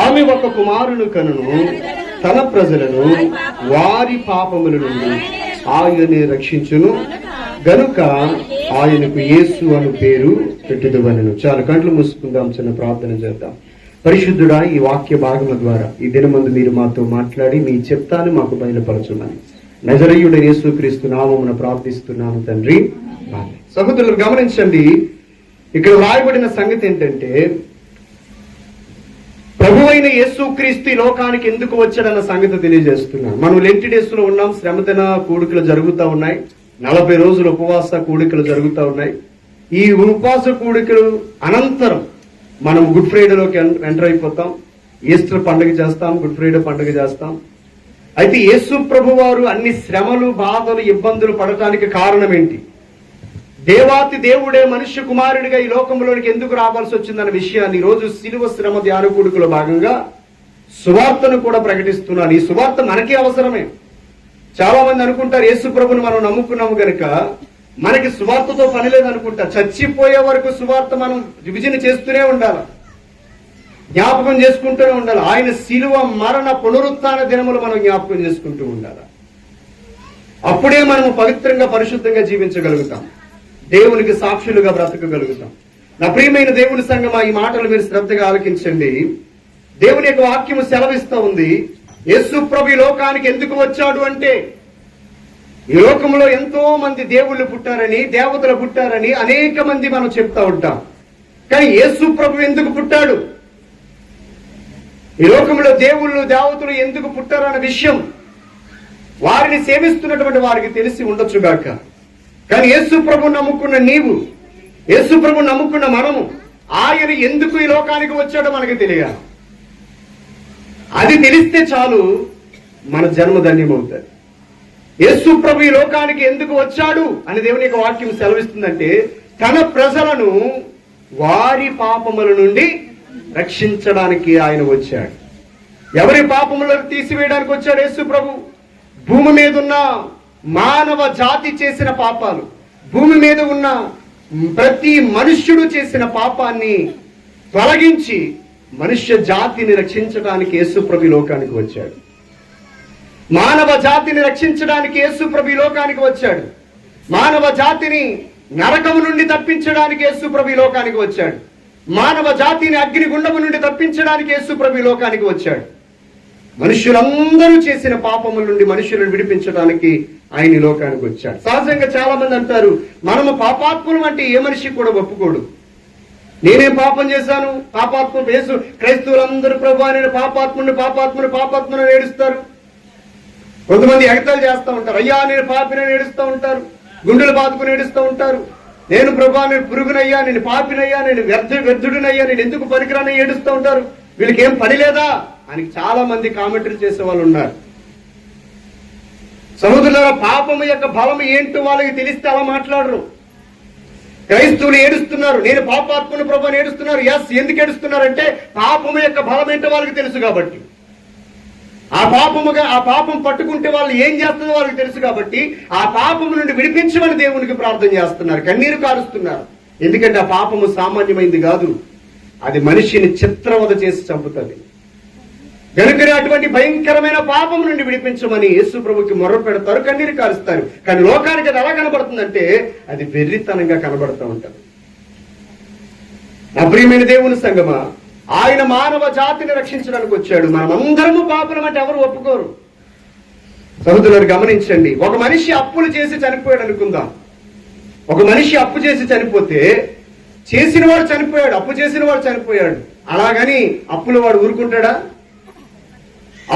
ఆమె ఒక కుమారుని కనును, తన ప్రజలను వారి పాపముల నుండి ఆయనే రక్షించును గనుక ఆయనకు యేసు అను పేరు పెట్టుదువనెను. చాలా కంట్లు మూసుకుందాం, చిన్న ప్రార్థన చేద్దాం. పరిశుద్ధుడా, ఈ వాక్య భాగము ద్వారా ఈ దినమందు మీరు మాతో మాట్లాడి మీ చిత్తాన్ని మాకు బయలుపరచుమని నజరేయుడైన యేసుక్రీస్తు నామమున ప్రార్థిస్తున్నాను తండ్రి. సహోదరులు గమనించండి, ఇక్కడ రాయబడిన సంగతి ఏంటంటే, ప్రభువైన యేసుక్రీస్తు లోకానికి ఎందుకు వచ్చాడన్న సంగతి తెలియజేస్తున్నాను. మనం లెంటి డేస్ లో ఉన్నాం, శ్రమదిన కూడికలు జరుగుతూ ఉన్నాయి, 40 రోజులు ఉపవాస కూడికలు జరుగుతూ ఉన్నాయి. ఈ ఉపవాస కూడికలు అనంతరం మనం గుడ్ ఫ్రైడేలోకి ఎంటర్ అయిపోతాం. ఈస్టర్ పండుగ చేస్తాం, గుడ్ ఫ్రైడే పండుగ చేస్తాం. అయితే యేసు ప్రభు వారు అన్ని శ్రమలు, బాధలు, ఇబ్బందులు పడటానికి కారణం ఏంటి? దేవాతి దేవుడే మనుష్య కుమారుడిగా ఈ లోకంలోనికి ఎందుకు రావాల్సి వచ్చిందన్న విషయాన్ని ఈ రోజు శిలువ శ్రమ ధ్యాన కూడికలో భాగంగా సువార్తను కూడా ప్రకటిస్తున్నాను. ఈ సువార్త మనకి అవసరమే. చాలా మంది అనుకుంటారు యేసు ప్రభుని మనం నమ్ముకున్నాము గనుక మనకి సువార్తతో పని లేదనుకుంటా. చచ్చిపోయే వరకు సువార్త మనం విభజన చేస్తూనే ఉండాలి, జ్ఞాపకం చేసుకుంటూనే ఉండాలి. ఆయన శిలువ మరణ పునరుత్థాన దినములు మనం జ్ఞాపకం చేసుకుంటూ ఉండాలి. అప్పుడే మనము పవిత్రంగా పరిశుద్ధంగా జీవించగలుగుతాం, దేవునికి సాక్షులుగా బ్రతకగలుగుతాం. నా ప్రియమైన దేవుని సంగమా, ఈ మాటలు మీరు శ్రద్ధగా ఆలకించండి. దేవుని యొక్క వాక్యము సెలవిస్తూ ఉంది, యేసు ప్రభు ఈ లోకానికి ఎందుకు వచ్చాడు అంటే, ఈ లోకంలో ఎంతో మంది దేవుళ్ళు పుట్టారని, దేవతలు పుట్టారని అనేక మంది మనం చెప్తా ఉంటాం. కానీ యేసు ప్రభు ఎందుకు పుట్టాడు, ఈ లోకంలో దేవుళ్ళు దేవతలు ఎందుకు పుట్టారన్న విషయం వారిని సేవిస్తున్నటువంటి వారికి తెలిసి ఉండొచ్చుగాక. కానీ యేసు ప్రభు నమ్ముకున్న నీవు, యేసు ప్రభు నమ్ముకున్న మనము, ఆయన ఎందుకు ఈ లోకానికి వచ్చాడో మనకి తెలియాలి. అది తెలిస్తే చాలు, మన జన్మ ధన్యమవుతుంది. యేసు ప్రభు ఈ లోకానికి ఎందుకు వచ్చాడు అని దేవుని యొక్క వాక్యం సెలవిస్తుందంటే, తన ప్రజలను వారి పాపముల నుండి రక్షించడానికి ఆయన వచ్చాడు. ఎవరి పాపములను తీసివేయడానికి వచ్చాడు యేసు ప్రభు? భూమి మీద ఉన్న మానవ జాతి చేసిన పాపాలు, భూమి మీద ఉన్న ప్రతి మనుష్యుడు చేసిన పాపాన్ని తొలగించి మనుష్య జాతిని రక్షించడానికి యేసు ప్రభు లోకానికి వచ్చాడు. మానవ జాతిని రక్షించడానికి యేసు ప్రభు లోకానికి వచ్చాడు. మానవ జాతిని నరకము నుండి తప్పించడానికి యేసు ప్రభు లోకానికి వచ్చాడు. మానవ జాతిని అగ్నిగుండము నుండి తప్పించడానికి యేసు ప్రభు లోకానికి వచ్చాడు. మనుషులందరూ చేసిన పాపముల నుండి మనుషులను విడిపించడానికి ఆయన లోకానికి వచ్చాడు. సహజంగా చాలా మంది అంటారు, మనము పాపాత్ములం అంటే ఏ మనిషి కూడా ఒప్పుకోడు. నేనేం పాపం చేశాను, పాపాత్ముడు యేసు, క్రైస్తవులందరూ ప్రభు నేను పాపాత్ముడిని పాపాత్ముని పాపాత్ముని ఏడుస్తారు. కొంతమంది ఎగతాలు చేస్తూ ఉంటారు, అయ్యా నేను పాపినని ఏడుస్తూ ఉంటారు, గుండెలు బాదుకుని ఏడుస్తూ ఉంటారు. నేను ప్రభా నేను పురుగునయ్యా, నేను పాపినయ్యా, నేను వ్యర్థుడినయ్యా, నేను ఎందుకు పనికిరాని ఏడుస్తూ ఉంటారు. వీళ్ళకి ఏం పని లేదా అని చాలా మంది కామెంటరీ చేసే వాళ్ళు ఉన్నారు. సహోదరులారా, పాపము యొక్క బలం ఏంటో వాళ్ళకి తెలిస్తే అలా మాట్లాడరు. క్రైస్తవులు ఏడుస్తున్నారు, నేను పాపాత్మను ప్రభు అని ఏడుస్తున్నారు. ఎస్, ఎందుకు ఏడుస్తున్నారంటే పాపము యొక్క బలం ఏంటో వాళ్ళకి తెలుసు కాబట్టి. ఆ పాపం పట్టుకుంటే వాళ్ళు ఏం చేస్తుందో వాళ్ళకి తెలుసు కాబట్టి ఆ పాపము నుండి విడిపించమని దేవునికి ప్రార్థన చేస్తున్నారు, కన్నీరు కారుస్తున్నారు. ఎందుకంటే ఆ పాపము సామాన్యమైంది కాదు, అది మనిషిని చిత్రవద చేసి చంపుతుంది. కనుకనే అటువంటి భయంకరమైన పాపం నుండి విడిపించమని యేసు ప్రభుకి మొర్ర పెడతారు, కన్నీరు కారుస్తారు. కానీ లోకానికి అది ఎలా కనబడుతుందంటే అది వెర్రితనంగా కనబడుతూ ఉంటది. నా ప్రియమైన దేవుని సంగమా, ఆయన మానవ జాతిని రక్షించడానికి వచ్చాడు. మనమందరము పాపలం అంటే ఎవరు ఒప్పుకోరు. సహోదరులు గమనించండి, ఒక మనిషి అప్పులు చేసి చనిపోయాడు అనుకుందాం. ఒక మనిషి అప్పు చేసి చనిపోతే, చేసిన వాడు చనిపోయాడు, అప్పు చేసిన వాడు చనిపోయాడు, అలాగని అప్పుల వాడు ఊరుకుంటాడా?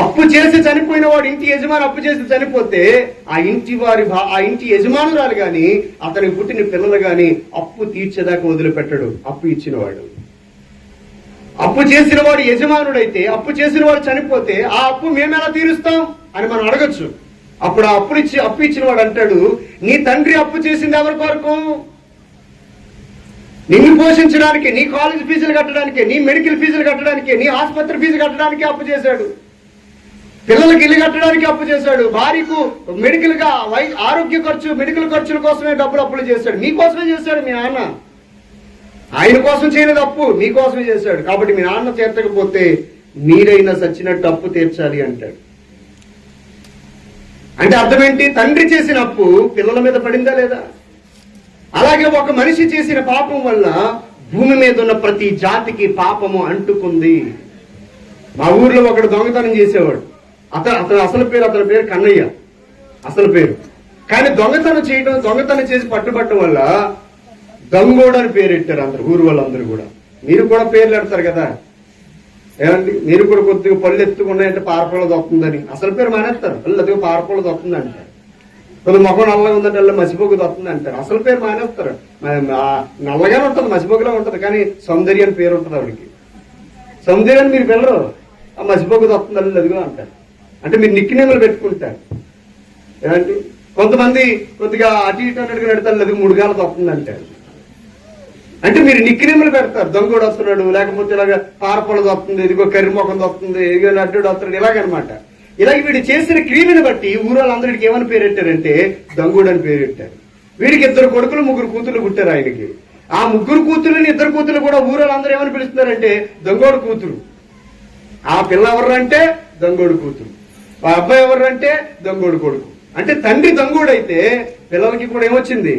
అప్పు చేసి చనిపోయిన వాడు ఇంటి యజమాని అప్పు చేసి చనిపోతే ఆ ఇంటి యజమానురాలు గాని అతనికి పుట్టిన పిల్లలు గాని అప్పు తీర్చేదాకా వదిలిపెట్టడు అప్పు ఇచ్చినవాడు. అప్పు చేసిన వాడు యజమానుడైతే అప్పు చేసిన వాడు చనిపోతే ఆ అప్పు మేమెలా తీరుస్తాం అని మనం అడగచ్చు. అప్పుడు ఆ అప్పు ఇచ్చిన వాడు అంటాడు, నీ తండ్రి అప్పు చేసింది ఎవరి కొరకు? నిన్ను పోషించడానికి, నీ కాలేజ్ ఫీజులు కట్టడానికి, నీ మెడికల్ ఫీజులు కట్టడానికి, నీ ఆసుపత్రి ఫీజు కట్టడానికి అప్పు చేశాడు. పిల్లలకి ఇల్లు కట్టడానికి అప్పు చేశాడు. భార్యకు మెడికల్ గా ఆరోగ్య ఖర్చు, మెడికల్ ఖర్చుల కోసమే అప్పులు చేశాడు. మీకోసమే చేశాడు మీ నాన్న. ఆయన కోసం చేయలేదు అప్పు, మీకోసమే చేశాడు. కాబట్టి మీ నాన్న చేర్చకపోతే మీరైనా సచ్చినట్టు అప్పు తీర్చాలి అంటాడు. అంటే అర్థం ఏంటి? తండ్రి చేసిన అప్పు పిల్లల మీద పడిందా లేదా? అలాగే ఒక మనిషి చేసిన పాపం వల్ల భూమి మీద ఉన్న ప్రతి జాతికి పాపము అంటుకుంది. మా ఊర్లో ఒకడు దొంగతనం చేసేవాడు. అతని పేరు కన్నయ్య, అసలు పేరు. కానీ దొంగతనం చేసి పట్టుబట్టడం వల్ల దొంగోడు అని పేరు పెట్టారు అందరు, ఊరు వాళ్ళందరూ కూడా. మీరు కూడా పేర్లు పెడతారు కదా, ఏమండి? మీరు కూడా కొద్దిగా పళ్ళు ఎత్తుకున్నాయంటే పారపళ్ళది వస్తుందని అసలు పేరు మానేస్తారు. పళ్ళు ఎత్తుకు పారపళ్ళది వస్తుంది అంటారు. కొద్దిగా ముఖం నల్లగా ఉందంటే అలా మసిపోగుది వస్తుంది అంటారు. అసలు పేరు మానేస్తారు. నల్లగానే ఉంటుంది, మసిపోగులా ఉంటుంది, కానీ సౌందర్య అని పేరు ఉంటుంది ఆవిడికి. సౌందర్యాన్ని మీరు పిల్లరు, ఆ మసిపోగుది వస్తుంది అల్లు అదిగో అంటారు. అంటే మీరు నిక్నేములు పెట్టుకుంటారు. ఏమండి? కొంతమంది కొద్దిగా అటు ఇటు అన్నట్టుగా నడతారు, అది 3 గాలతో వస్తుంది అంటారు. అంటే మీరు నిక్నేములు పెడతారు. దొంగోడు వస్తున్నాడు, లేకపోతే ఇలాగ పారపొలది వస్తుంది, ఇదిగో కర్రి మొఖం వస్తుంది, ఇదిగో నడ్డు వస్తున్నాడు, ఇలాగనమాట. ఇలాగ వీడు చేసిన క్రియలను బట్టి ఊరాళ్ళందరికీ ఏమని పేరు పెట్టారంటే దొంగోడు అని పేరు పెట్టారు. వీడికి 2 కొడుకులు 3 కూతుర్లు పుట్టారు ఆయనకి. ఆ 3 కూతుర్లని 2 కూతుర్లు కూడా ఊరాళ్ళందరూ ఏమని పిలుస్తున్నారంటే దొంగోడు కూతురు. ఆ పిల్ల ఎవర్రంటే దొంగోడు కూతురు, ఆ అబ్బాయి ఎవర్రంటే దొంగోడు కొడుకు. అంటే తండ్రి దొంగోడు అయితే పిల్లలకి కూడా ఏమొచ్చింది?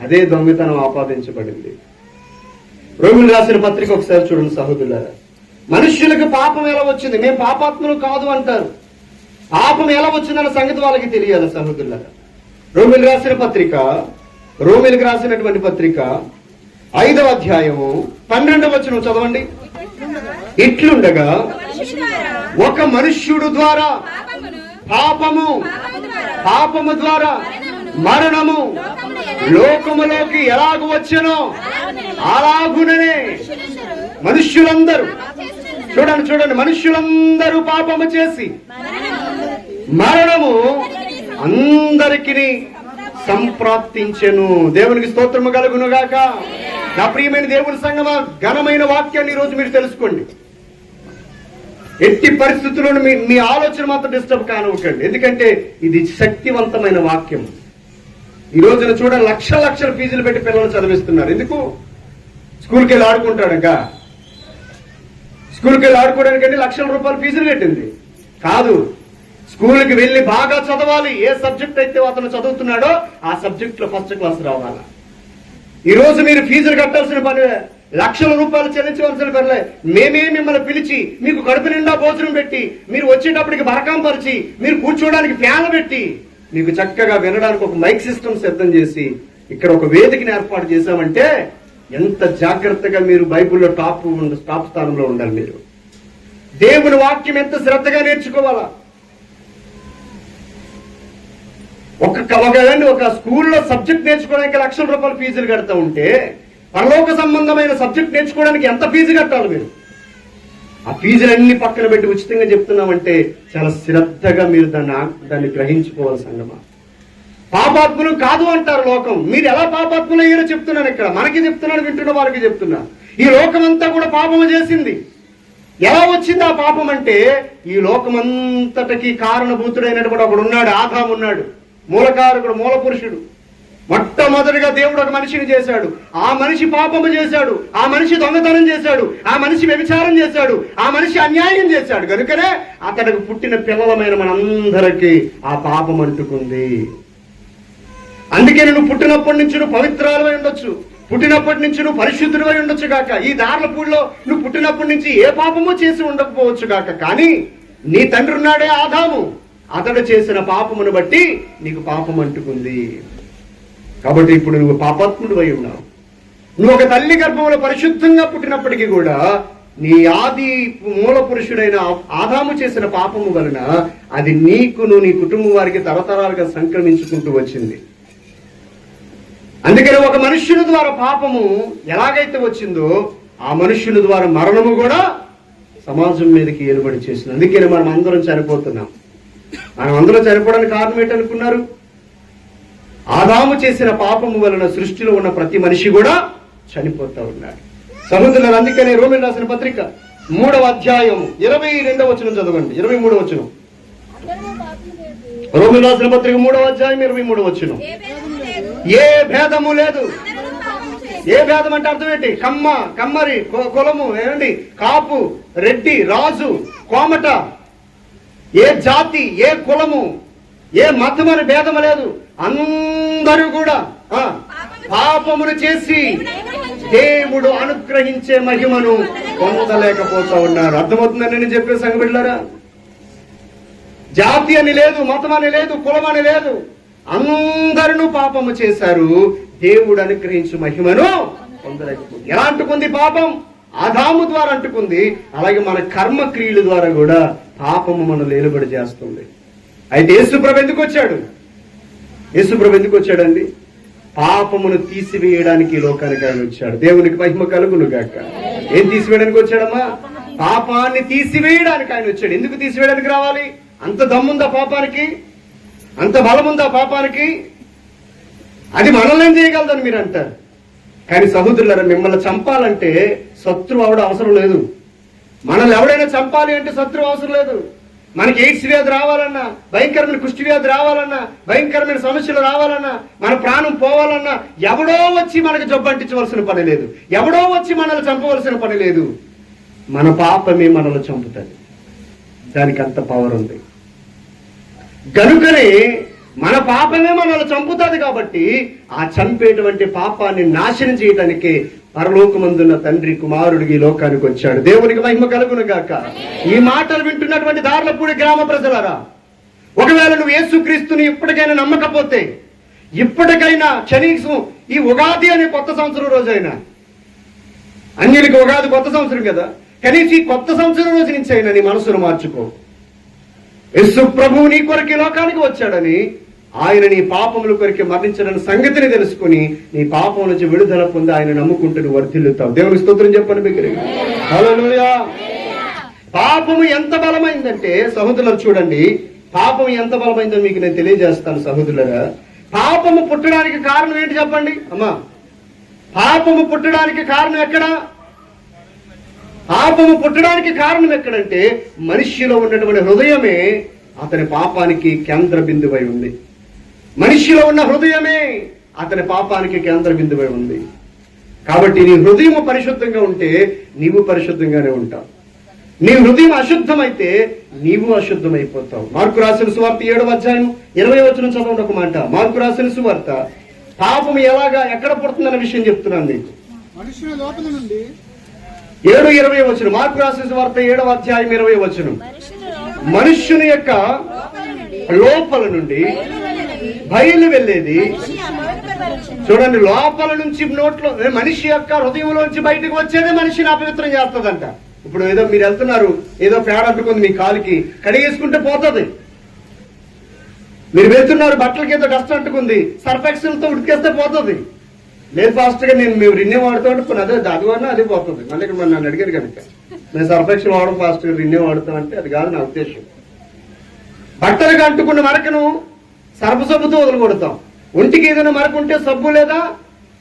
అదే దొంగతనం ఆపాదించబడింది. రోమిలు రాసిన పత్రిక ఒకసారి చూడండి సహోదరులారా. మనుష్యులకు పాపం ఎలా వచ్చింది? మేము పాపాత్ములు కాదు అంటారు. పాపం ఎలా వచ్చిందన్న సంగతి వాళ్ళకి తెలియాలి సహోదరులారా. రోమిలకు రాసినటువంటి పత్రిక 5వ అధ్యాయము 12వ వచనం చదవండి. ఇట్లుండగా ఒక మనుష్యుడు ద్వారా పాపము ద్వారా మరణము లోకములోకి ఎలాగూ వచ్చెనో అలాగుననే మనుష్యులందరూ, చూడండి, మనుష్యులందరూ పాపము చేసి మరణము అందరికీ సంప్రాప్తించెను. దేవునికి స్తోత్రము కలుగును గాక. నా ప్రియమైన దేవుని సంగమా, ఘనమైన వాక్యాన్ని ఈ రోజు మీరు తెలుసుకోండి. ఎట్టి పరిస్థితుల్లోనూ మీ ఆలోచన మాత్రం డిస్టర్బ్ కానివ్వకండి. ఎందుకంటే ఇది శక్తివంతమైన వాక్యం. ఈ రోజున చూడండి, లక్షల ఫీజులు పెట్టి పిల్లలు చదివిస్తున్నారు. ఎందుకు? స్కూల్కి వెళ్ళి ఆడుకుంటాడక. స్కూల్కి వెళ్ళి ఆడుకోవడానికంటే లక్షల రూపాయలు ఫీజులు పెట్టింది కాదు. స్కూల్కి వెళ్ళి బాగా చదవాలి. ఏ సబ్జెక్ట్ అయితే అతను చదువుతున్నాడో ఆ సబ్జెక్ట్ లో ఫస్ట్ క్లాస్ రావాలా. ఈ రోజు మీరు ఫీజులు కట్టాల్సిన పని, లక్షల రూపాయలు చెల్లించవలసిన పనిలే. మేమే మిమ్మల్ని పిలిచి మీకు కడుపు నిండా భోజనం పెట్టి, మీరు వచ్చేటప్పటికి బరకం పరిచి, మీరు కూర్చోవడానికి ఫ్యాన్లు పెట్టి, మీకు చక్కగా వినడానికి ఒక మైక్ సిస్టమ్ సిద్ధం చేసి ఇక్కడ ఒక వేదికని ఏర్పాటు చేశామంటే ఎంత జాగ్రత్తగా మీరు బైబిల్లో టాప్ స్థానంలో ఉండాలి. మీరు దేవుని వాక్యం ఎంత శ్రద్ధగా నేర్చుకోవాలా. ఒక స్కూల్లో సబ్జెక్ట్ నేర్చుకోవడానికి లక్షల రూపాయలు ఫీజులు కడతా ఉంటే పరలోక సంబంధమైన సబ్జెక్ట్ నేర్చుకోవడానికి ఎంత ఫీజు కట్టాలి మీరు? ఆ ఫీజులన్నీ పక్కన పెట్టి ఉచితంగా చెప్తున్నామంటే చాలా శ్రద్ధగా మీరు దాన్ని గ్రహించుకోవాలి సంగమా. పాపాత్ములు కాదు అంటారు లోకం. మీరు ఎలా పాపాత్ములు అయ్యారో చెప్తున్నాను ఇక్కడ. మనకి చెప్తున్నాను, వింటున్న వారికి చెప్తున్నా. ఈ లోకం అంతా కూడా పాపము చేసింది. ఎలా వచ్చింది ఆ పాపం అంటే, ఈ లోకమంతటికి కారణభూతుడైనటువంటి ఒకడు ఉన్నాడు, ఆదాము ఉన్నాడు, మూలకారకుడు, మూల పురుషుడు. మొట్టమొదటిగా దేవుడు ఒక మనిషిని చేశాడు. ఆ మనిషి పాపము చేశాడు, ఆ మనిషి దొంగతనం చేశాడు, ఆ మనిషి వ్యభిచారం చేశాడు, ఆ మనిషి అన్యాయం చేశాడు. కనుకనే అతడికి పుట్టిన పిల్లలమైన మనందరికీ ఆ పాపం అంటుకుంది. అందుకే నువ్వు పుట్టినప్పటి నుంచి నువ్వు పవిత్రాలవై ఉండొచ్చు, పుట్టినప్పటి నుంచి నువ్వు పరిశుద్ధుడివై ఉండొచ్చు కాక, ఈ దార్లపూడిలో నువ్వు పుట్టినప్పటి నుంచి ఏ పాపమో చేసి ఉండకపోవచ్చు కాక, కానీ నీ తండ్రి ఉన్నాడే ఆదాము, అతడు చేసిన పాపమును బట్టి నీకు పాపం అంటుకుంది. కాబట్టి ఇప్పుడు నువ్వు పాపాత్ముడు అయి ఉన్నావు. నువ్వు ఒక తల్లి గర్భంలో పరిశుద్ధంగా పుట్టినప్పటికీ కూడా నీ ఆది మూల పురుషుడైన ఆదాము చేసిన పాపము వలన అది నీకును నీ కుటుంబం వారికి తరతరాలుగా సంక్రమించుకుంటూ వచ్చింది. అందుకని ఒక మనుష్యుని ద్వారా పాపము ఎలాగైతే వచ్చిందో ఆ మనుష్యుని ద్వారా మరణము కూడా సమాజం మీదకి ఏలుబడి చేసింది. అందుకని మనం అందరం చనిపోతున్నాం. మనం అందరం చనిపోవడానికి కారణం ఏంటనుకున్నారు? ఆదాము చేసిన పాపము వలన సృష్టిలో ఉన్న ప్రతి మనిషి కూడా చనిపోతా ఉన్నాడు. సహోదరులు, అందుకనే రోమిలు రాసిన పత్రిక 3వ అధ్యాయం 22వ వచనం చదవండి. 23వ వచనం. రోమిలు రాసిన పత్రిక 3వ అధ్యాయం 23వ వచనం. ఏ భేదము లేదు, ఏ భేదం అంటే అర్థం ఏంటి? కమ్మరి, కులము, ఏమండి, కాపు, రెడ్డి, రాజు, కోమట, ఏ జాతి, ఏ కులము, ఏ మతం అని భేదం లేదు. అందరూ కూడా పాపమును చేసి దేవుడు అనుగ్రహించే మహిమను పొందలేకపోతా ఉన్నారు. అర్థమవుతుందని నేను చెప్పే సంగతి బిడ్డలారా, జాతి అని లేదు, మతం అని లేదు, కులం అని లేదు, అందరూ పాపము చేశారు, దేవుడు అనుగ్రహించే మహిమను పొందలేకపోతుంది. ఎలా అంటుకుంది పాపం? ఆదాము ద్వారా అంటుకుంది. అలాగే మన కర్మ క్రియల ద్వారా కూడా పాపము మనం ఏలుబడి చేస్తుంది. అయితే యేసుప్రభు ఎందుకు వచ్చాడు? యేసుప్రభు ఎందుకు వచ్చాడండి? పాపమును తీసివేయడానికి ఈ లోకానికి ఆయన వచ్చాడు. దేవునికి మహిమ కలుగును గాక. ఏం తీసివేయడానికి వచ్చాడమ్మా? పాపాన్ని తీసివేయడానికి ఆయన వచ్చాడు. ఎందుకు తీసివేయడానికి రావాలి? అంత దమ్ముందా పాపానికి? అంత బలముందా పాపానికి? అది మనల్ని ఏం చేయగలదని మీరు అంటారు. కానీ సహోదరులారా, మిమ్మల్ని చంపాలంటే శత్రువు అవడం అవసరం లేదు. మనల్ని ఎవడైనా చంపాలి అంటే శత్రువు అవసరం లేదు. మనకి ఎయిడ్స్ వ్యాధి రావాలన్నా, భయంకరమైన కుష్టి వ్యాధి రావాలన్నా, భయంకరమైన సమస్యలు రావాలన్నా, మన ప్రాణం పోవాలన్నా ఎవడో వచ్చి మనకు జబ్బు అంటించవలసిన పని లేదు. ఎవడో వచ్చి మనల్ని చంపవలసిన పని లేదు. మన పాపమే మనల్ని చంపుతుంది. దానికి అంత పవర్ ఉంది. గనుకనే మన పాపమే మనల్ని చంపుతుంది. కాబట్టి ఆ చంపేటువంటి పాపాన్ని నాశనం చేయడానికి పరలోకమందున్న తండ్రి కుమారుడికి ఈ లోకానికి వచ్చాడు. దేవునికి మహిమ కలుగును గాక. ఈ మాటలు వింటున్నటువంటి దార్లపూడి గ్రామ ప్రజలారా, ఒకవేళ నువ్వు యేసుక్రీస్తుని ఇప్పటికైనా నమ్మకపోతే, ఇప్పటికైనా కనీసం ఈ ఉగాది అనే కొత్త సంవత్సరం రోజైనా, అన్యులకి ఉగాది కొత్త సంవత్సరం కదా, కనీసం ఈ కొత్త సంవత్సరం రోజు నుంచి అయినా నీ మనసును మార్చుకో. యేసు ప్రభువు నీ కొరకు ఈ లోకానికి వచ్చాడని, ఆయన నీ పాపముల కొరికి మరణించడని సంగతిని తెలుసుకుని నీ పాపం నుంచి విడుదల పొంది ఆయన నమ్ముకుంటూ నువ్వు వర్ధిల్లుతావు. దేవుని స్తోత్రం చెప్పని బిగ్గరగా హల్లెలూయా. పాపము ఎంత బలమైందంటే సహోదరులు చూడండి, పాపం ఎంత బలమైందని మీకు నేను తెలియజేస్తాను సహోదరులరా. పాపము పుట్టడానికి కారణం ఏంటి చెప్పండి అమ్మా? పాపము పుట్టడానికి కారణం ఎక్కడ? పాపము పుట్టడానికి కారణం ఎక్కడంటే మనిషిలో ఉన్నటువంటి హృదయమే అతని పాపానికి కేంద్ర బిందువై ఉంది. మనిషిలో ఉన్న హృదయమే అతని పాపానికి కేంద్ర బిందువై ఉంది. కాబట్టి నీ హృదయం పరిశుద్ధంగా ఉంటే నీవు పరిశుద్ధంగానే ఉంటావు. నీ హృదయం అశుద్ధమైతే నీవు అశుద్ధమైపోతావు. మార్కు రాసిన సువార్త 7వ అధ్యాయం 20వ వచనం చదవండి ఒక మాట. మార్కు రాసిన సువార్త పాపం ఎక్కడ పుడుతుందన్న విషయం చెప్తున్నాను నీకు. 7:20 వచనం. మార్కు రాసిన సువార్త 7వ అధ్యాయం 20వ వచనం. మనుష్యుని యొక్క లోపల నుండి బయలు వెళ్ళేది. చూడండి, లోపల నుంచి నోట్లో, మనిషి యొక్క హృదయంలోంచి బయటకు వచ్చేదే మనిషిని అపవిత్రం చేస్తుందంట. ఇప్పుడు ఏదో మీరు వెళ్తున్నారు, ఏదో పేడ అంటుకుంది మీ కాలికి, కడిగేసుకుంటే పోతుంది. మీరు వెళ్తున్నారు, బట్టలకి ఏదో డస్ట్ అంటుకుంది, సర్ఫెక్సల్తో ఉడికేస్తే పోతుంది. లేదు ఫాస్ట్ గా మేము రిన్నే వాడుతాం అంటే అది వాడినా అది పోతుంది. మళ్ళీ ఇక్కడ నన్ను అడిగారు కనుక నేను సర్ఫెక్షన్ వాడడం ఫాస్ట్ గా రిన్నే వాడుతాం అంటే అది కాదు నా ఉద్దేశం. బట్టలుగా అంటుకున్న మరకను సర్ఫ్ సబ్బుతో వదలగొడతాం. ఒంటికి ఏదైనా మరక ఉంటే సబ్బు లేదా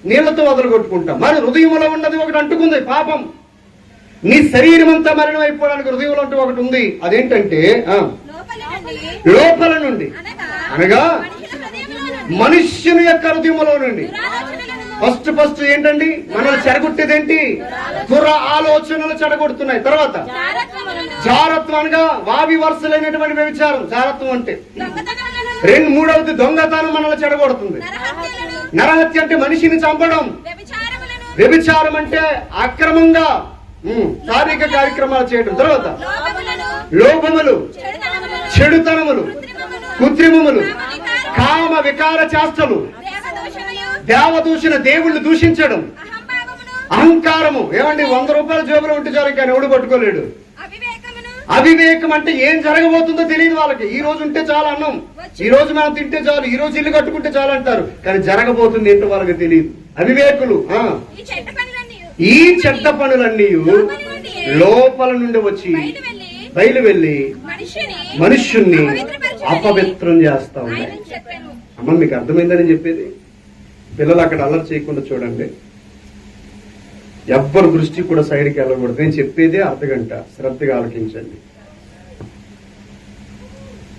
నీళ్లతో వదలగొట్టుకుంటాం. మరి హృదయంలో ఉన్నది ఒకటి అంటుకుంది, పాపం. నీ శరీరం అంతా మరణం అయిపోవడానికి హృదయంలో అంటూ ఒకటి ఉంది. అదేంటంటే లోపల నుండి, అనగా మనుష్యుని యొక్క హృదయంలో నుండి. ఫస్ట్ ఏంటండి? మనల్ని చెడగొట్టేదేంటి? దుర ఆలోచనలు చెడగొడుతున్నాయి. తర్వాత జారత్వం, అనగా వావి వరుసలైనటువంటి వ్యభిచారం జారత్వం అంటే. మూడవది దొంగతనం మనల్ని చెడగొడుతుంది. నరహత్య అంటే మనిషిని చంపడం. వ్యభిచారం అంటే అక్రమంగా శారీరక కార్యక్రమాలు చేయడం. తర్వాత లోభములు, చెడుతనములు, కృత్రిమములు, కామ వికార చేష్టలు, దేవదూషణ, దేవుళ్ళు దూషించడం, అహంకారము. ఏమండి, 100 రూపాయల జేబులో ఉంటే చాలు, కానీ ఎవడు పట్టుకోలేడు. అవివేకం అంటే ఏం జరగబోతుందో తెలియదు వాళ్ళకి. ఈ రోజు ఉంటే చాలు అన్నం, ఈ రోజు మనం తింటే చాలు, ఈ రోజు ఇల్లు కట్టుకుంటే చాలు అంటారు, కానీ జరగబోతుంది ఏంటో వాళ్ళకి తెలియదు. అవివేకులు. ఈ చెడ్డ పనులన్నీ లోపల నుండి వచ్చి బయలు వెళ్ళి మనుష్యుణ్ణి అపవిత్రం చేస్తా ఉన్నాయి. అమ్మ, మీకు అర్థమైందని చెప్పేది? పిల్లలు అక్కడ అల్లరి చేయకుండా చూడండి. ఎవ్వరు దృష్టి కూడా సైడ్కి వెళ్ళకూడదు. నేను చెప్పేదే అర్ధగంట, శ్రద్ధగా ఆలకించండి.